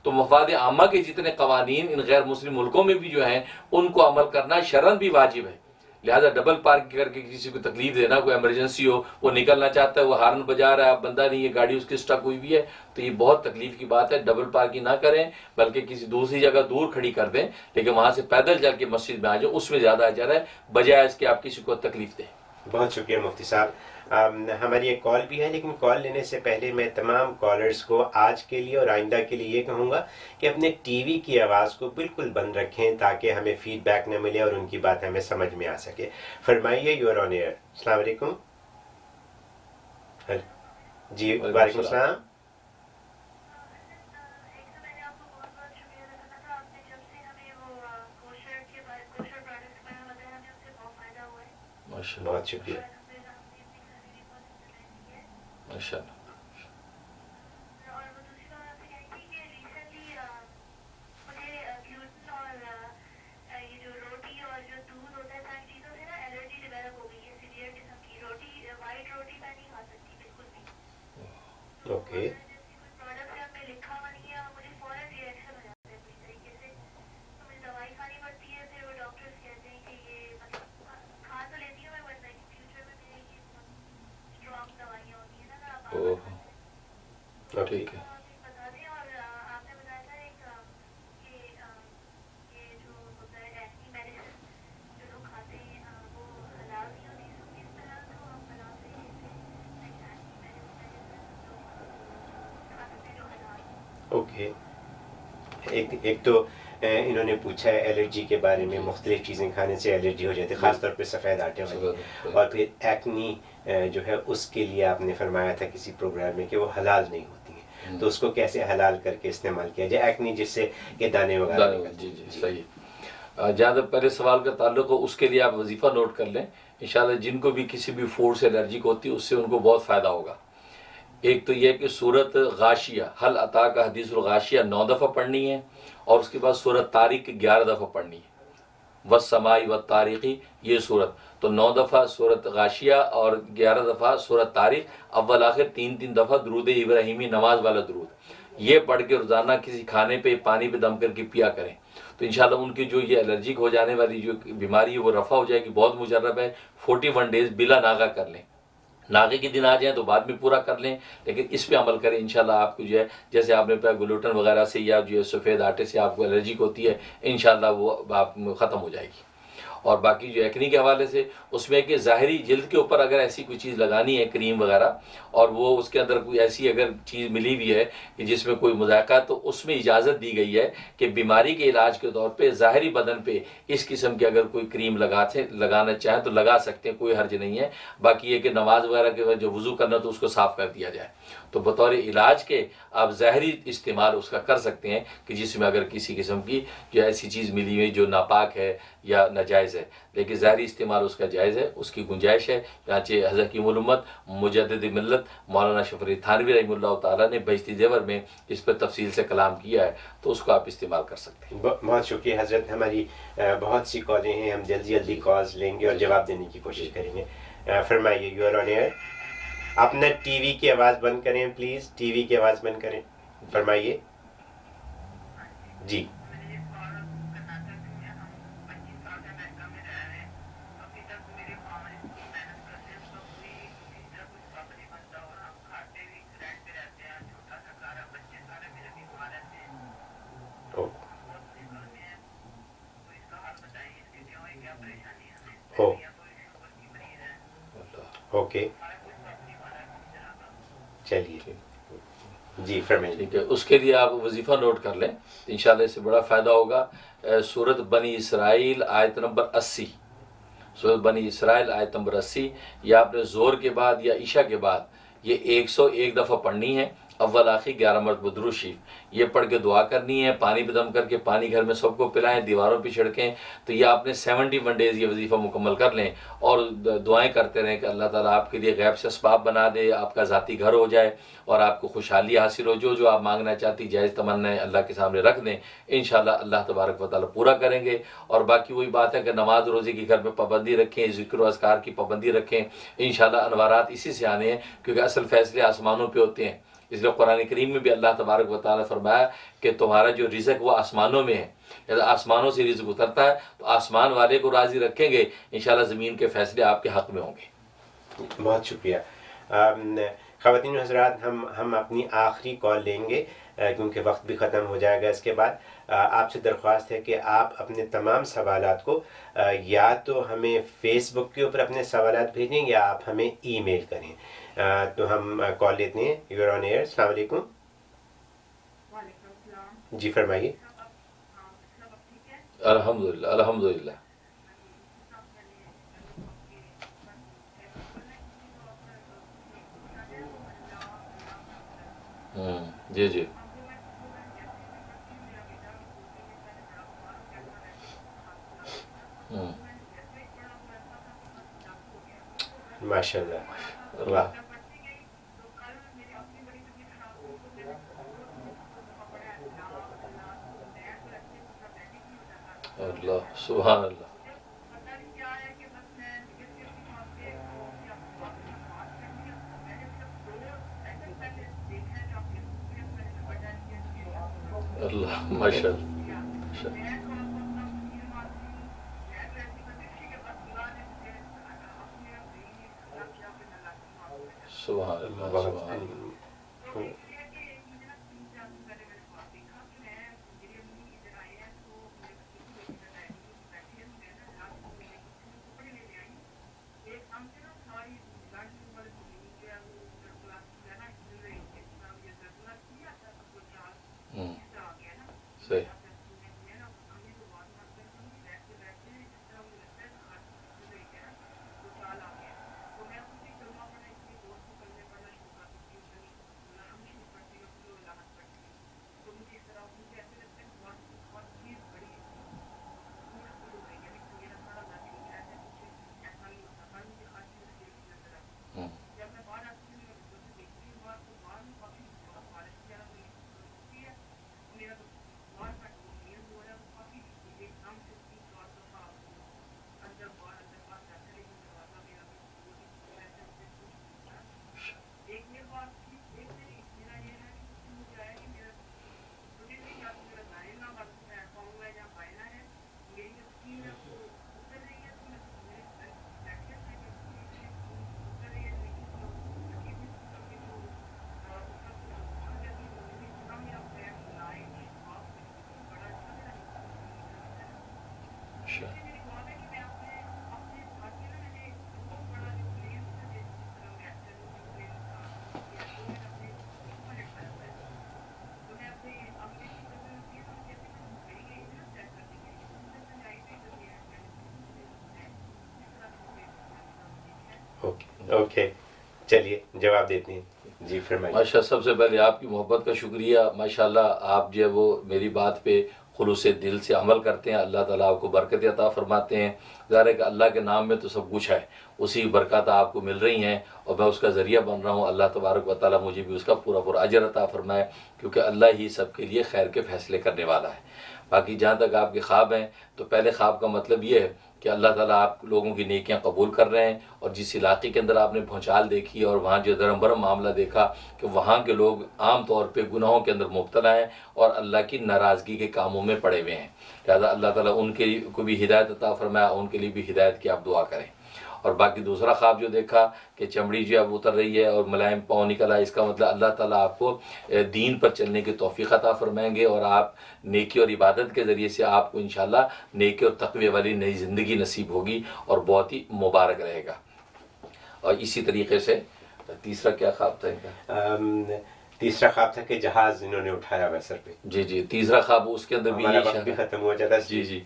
تو مفاد عامہ کے جتنے قوانین ان غیر مسلم ملکوں میں بھی جو ہیں ان کو عمل کرنا شرعاً بھی واجب ہے. لہذا ڈبل پارک کر کے کسی کو تکلیف دینا، کوئی ایمرجنسی ہو، وہ نکلنا چاہتا ہے، وہ ہارن بجا رہا ہے، بندہ نہیں ہے، گاڑی اس کی سٹک ہوئی بھی ہے، تو یہ بہت تکلیف کی بات ہے. ڈبل پارکنگ نہ کریں بلکہ کسی دوسری جگہ دور کھڑی کر دیں، لیکن وہاں سے پیدل چل کے مسجد میں آ جاؤ، اس میں زیادہ اجر ہے بجائے اس کے آپ کسی کو تکلیف دیں. بہت شکریہ مفتی صاحب. ہماری ایک کال بھی ہے، لیکن کال لینے سے پہلے میں تمام کالرز کو آج کے لیے اور آئندہ کے لیے یہ کہوں گا کہ اپنے ٹی وی کی آواز کو بالکل بند رکھیں تاکہ ہمیں فیڈ بیک نہ ملے اور ان کی بات ہمیں سمجھ میں آ سکے. فرمائیے. You are on air. السلام علیکم. جی وعلیکم السلام. بہت شکریہ. ماشاء اللہ. اوکے. ٹھیک ہے. اوکے، ایک تو انہوں نے پوچھا ہے الرجی کے بارے میں، مختلف چیزیں کھانے سے الرجی ہو جاتی ہے، خاص طور پہ سفید آٹے والی، اور پھر ایکنی جو ہے اس کے لیے آپ نے فرمایا تھا کسی پروگرام میں کہ وہ حلال نہیں ہوتی ہیں، تو اس کو کیسے حلال کر کے استعمال کیا جائے، ایکنی جس سے کہ دانے وغیرہ نکلتے ہیں؟ جی صحیح. جہاں تک پہلے سوال کا تعلق ہو، اس کے لیے آپ وظیفہ نوٹ کر لیں انشاءاللہ. جن کو بھی کسی بھی فوڈ سے الرجک ہوتی ہے اس سے ان کو بہت فائدہ ہوگا. ایک تو یہ کہ سورت غاشیہ، حل عطا کا حدیث الغاشیہ 9 دفعہ پڑھنی ہے، اور اس کے بعد سورت طارق 11 دفعہ پڑھنی ہے. والسماء والطارق یہ سورت، تو 9 دفعہ سورت غاشیہ اور 11 دفعہ سورت طارق، اول آخر 3 دفعہ درود ابراہیمی نماز والا درود. یہ پڑھ کے روزانہ کسی کھانے پہ پانی پہ دم کر کے پیا کریں تو انشاءاللہ ان کی جو یہ الرجک ہو جانے والی جو بیماری ہے وہ رفع ہو جائے گی. بہت مجرب ہے. 41 ڈیز بلا ناغہ کر لیں. ناغے کے دن آ جائیں تو بعد میں پورا کر لیں، لیکن اس پہ عمل کریں انشاءاللہ. آپ کو جو ہے جیسے آپ نے پہا گلوٹن وغیرہ سے یا جو ہے سفید آٹے سے آپ کو الرجک ہوتی ہے، انشاءاللہ وہ آپ ختم ہو جائے گی. اور باقی جو ایکنی کے حوالے سے اس میں کہ ظاہری جلد کے اوپر اگر ایسی کوئی چیز لگانی ہے کریم وغیرہ، اور وہ اس کے اندر کوئی ایسی اگر چیز ملی ہوئی ہے کہ جس میں کوئی مذائقہ، تو اس میں اجازت دی گئی ہے کہ بیماری کے علاج کے طور پہ ظاہری بدن پہ اس قسم کی اگر کوئی کریم لگانا چاہیں تو لگا سکتے ہیں، کوئی حرج نہیں ہے. باقی یہ کہ نماز وغیرہ کے جو وضو کرنا تو اس کو صاف کر دیا جائے. تو بطور علاج کے آپ ظاہری استعمال اس کا کر سکتے ہیں کہ جس میں اگر کسی قسم کی جو ایسی چیز ملی ہوئی جو ناپاک ہے یا ناجائز ہے، لیکن ظاہری استعمال اس کا جائز ہے، اس کی گنجائش ہے. چنانچہ حضرت حکیم الامت مجدد ملت مولانا اشرف علی تھانوی رحمہ اللہ تعالیٰ نے بہشتی زیور میں اس پر تفصیل سے کلام کیا ہے، تو اس کو آپ استعمال کر سکتے ہیں. بہت شکریہ حضرت. ہماری بہت سی کالیں ہیں، ہم جلدی کالز لیں گے اور جواب دینے کی کوشش کریں گے. فرمائیے، یو آر آن ایئر. اپنا ٹی وی کی آواز بند کریں پلیز، ٹی وی کی آواز بند کریں. فرمائیے. جی اوکے، چلیے جی فرمائیے. ٹھیک ہے، اس کے لیے آپ وظیفہ نوٹ کر لیں، انشاءاللہ اس سے بڑا فائدہ ہوگا. سورت بنی اسرائیل آیت نمبر 80، سورت بنی اسرائیل آیت نمبر 80 یہ آپ نے زور کے بعد یا عشاء کے بعد یہ 101 دفعہ پڑھنی ہے. اول آخر 11 مرتبہ درود شریف یہ پڑھ کے دعا کرنی ہے. پانی پہ دم کر کے پانی گھر میں سب کو پلائیں، دیواروں پہ چھڑکیں. تو یہ آپ نے 71 ڈیز یہ وظیفہ مکمل کر لیں اور دعائیں کرتے رہیں کہ اللہ تعالیٰ آپ کے لیے غیب سے اسباب بنا دے، آپ کا ذاتی گھر ہو جائے اور آپ کو خوشحالی حاصل ہو. جو آپ مانگنا چاہتی جائز تمنا اللہ کے سامنے رکھ دیں، انشاءاللہ اللہ تبارک و تعالیٰ پورا کریں گے. اور باقی وہی بات ہے کہ نماز روزے کی گھر میں پابندی رکھیں، ذکر و اذکار کی پابندی رکھیں. انشاءاللہ انوارات اسی سے آنے ہیں، کیونکہ اصل فیصلے آسمانوں پہ ہوتے ہیں. اس لیے قرآن کریم میں بھی اللہ تبارک و تعالیٰ نے فرمایا کہ تمہارا جو رزق وہ آسمانوں میں ہے. جب آسمانوں سے رزق اترتا ہے تو آسمان والے کو راضی رکھیں گے، انشاءاللہ زمین کے فیصلے آپ کے حق میں ہوں گے. بہت شکریہ. خواتین و حضرات، ہم اپنی آخری کال لیں گے کیونکہ وقت بھی ختم ہو جائے گا. اس کے بعد آپ سے درخواست ہے کہ آپ اپنے تمام سوالات کو یا تو ہمیں فیس بک کے اوپر اپنے سوالات بھیجیں یا آپ ہمیں ای میل کریں. تو ہم کال لیتے ہیں. You are on air. السلام علیکم. وعلیکم السلام. جی فرمائیے. الحمدللہ الحمدللہ. جی جی ماشاء اللہ. واہ. اللہ سبحان اللہ. اللہ ماشاء اللہ. سبحان اللہ سبحان اللہ. صحیح اوکے چلیے جواب دیتے ہیں جی فرمائیے. ماشاء سب سے پہلے آپ کی محبت کا شکریہ. ماشاءاللہ آپ جو ہے وہ میری بات پہ خلوص دل سے عمل کرتے ہیں. اللہ تعالیٰ آپ کو برکت عطا فرماتے ہیں. ظاہر ہے کہ اللہ کے نام میں تو سب کچھ ہے, اسی برکات آپ کو مل رہی ہیں اور میں اس کا ذریعہ بن رہا ہوں. اللہ تبارک و تعالیٰ مجھے بھی اس کا پورا پورا اجر عطا فرمائے, کیونکہ اللہ ہی سب کے لیے خیر کے فیصلے کرنے والا ہے. باقی جہاں تک آپ کے خواب ہیں, تو پہلے خواب کا مطلب یہ ہے کہ اللہ تعالیٰ آپ لوگوں کی نیکیاں قبول کر رہے ہیں, اور جس علاقے کے اندر آپ نے بھونچال دیکھی اور وہاں جو درم برم معاملہ دیکھا کہ وہاں کے لوگ عام طور پہ گناہوں کے اندر مبتلا ہیں اور اللہ کی ناراضگی کے کاموں میں پڑے ہوئے ہیں, لہٰذا اللہ تعالیٰ ان کے کو بھی ہدایت عطا فرمایا, ان کے لیے بھی ہدایت کی آپ دعا کریں. اور باقی دوسرا خواب جو دیکھا کہ چمڑی جو اب اتر رہی ہے اور ملائم پاؤں نکل آئے, اس کا مطلب اللہ تعالیٰ آپ کو دین پر چلنے کی توفیق عطا فرمائیں گے, اور آپ نیکی اور عبادت کے ذریعے سے آپ کو انشاءاللہ نیکی اور تقوی والی نئی زندگی نصیب ہوگی اور بہت ہی مبارک رہے گا. اور اسی طریقے سے تیسرا کیا خواب تھا ان کا؟ تیسرا خواب تھا کہ جہاز انہوں نے اٹھایا ہوا سر پہ. جی تیسرا خواب اس کے اندر بھی ہمارا وقت بھی ختم ہو جاتا ہے. جی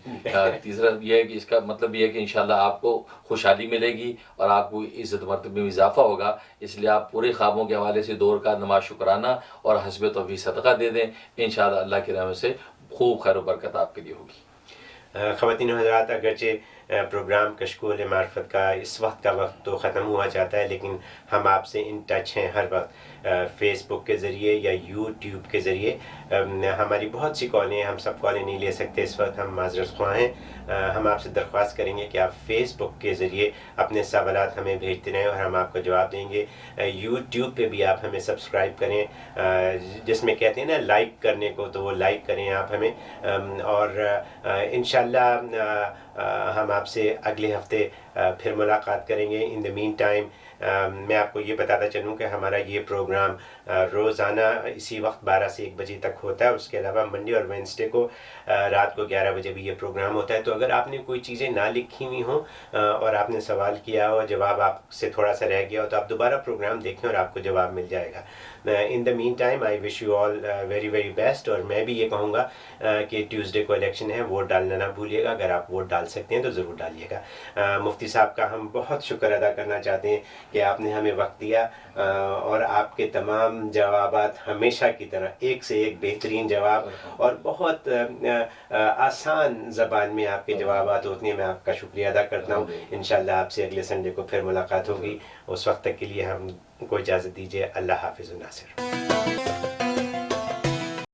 تیسرا یہ ہے کہ اس کا مطلب یہ ہے کہ انشاءاللہ آپ کو خوشحالی ملے گی اور آپ کو عزت مرتبے میں اضافہ ہوگا. اس لیے آپ پورے خوابوں کے حوالے سے 2 رکعت نماز شکرانہ اور حسب توفیق صدقہ دے دیں, انشاءاللہ اللہ کی رحمت سے خوب خیر و برکت آپ کے لیے ہوگی. خواتین و حضرات, اگرچہ پروگرام کشکول معرفت کا اس وقت کا وقت تو ختم ہوا جاتا ہے, لیکن ہم آپ سے ان ٹچ ہیں ہر وقت فیس بک کے ذریعے یا یوٹیوب کے ذریعے. ہماری بہت سی کالیں ہیں, ہم سب کالیں نہیں لے سکتے اس وقت, ہم معذرت خواہ ہیں. ہم آپ سے درخواست کریں گے کہ آپ فیس بک کے ذریعے اپنے سوالات ہمیں بھیجتے رہیں اور ہم آپ کو جواب دیں گے. یوٹیوب پہ بھی آپ ہمیں سبسکرائب کریں, جس میں کہتے ہیں نا لائک کرنے کو, تو وہ لائک کریں آپ ہمیں. اور انشاءاللہ ہم آپ سے اگلے ہفتے پھر ملاقات کریں گے. ان دا مین ٹائم میں آپ کو یہ بتاتا چلوں کہ ہمارا یہ پروگرام روزانہ اسی وقت 12 سے 1 بجے تک ہوتا ہے. اس کے علاوہ منڈے اور وینسڈے کو رات کو 11 بجے بھی یہ پروگرام ہوتا ہے. تو اگر آپ نے کوئی چیزیں نہ لکھی ہوئی ہوں اور آپ نے سوال کیا ہو, جواب آپ سے تھوڑا سا رہ گیا ہو, تو آپ دوبارہ پروگرام دیکھیں اور آپ کو جواب مل جائے گا. In the meantime I wish you all very very best. اور میں بھی یہ کہوں گا کہ ٹیوزڈے کو الیکشن ہے, ووٹ ڈالنا نہ بھولیے گا. اگر آپ ووٹ ڈال سکتے ہیں تو ضرور ڈالیے گا. مفتی صاحب کا ہم بہت شکر ادا کرنا چاہتے ہیں کہ آپ نے ہمیں وقت دیا, اور آپ کے تمام جوابات ہمیشہ کی طرح ایک سے ایک بہترین جواب اور بہت آسان زبان میں آپ کے جوابات ہوتے ہیں. میں آپ کا شکریہ ادا کرتا ہوں. انشاءاللہ آپ سے اگلے سنڈے کو پھر ملاقات ہوگی. اس وقت تک کے لیے ہم کو اجازت دیجیے. اللہ حافظ. ناصر.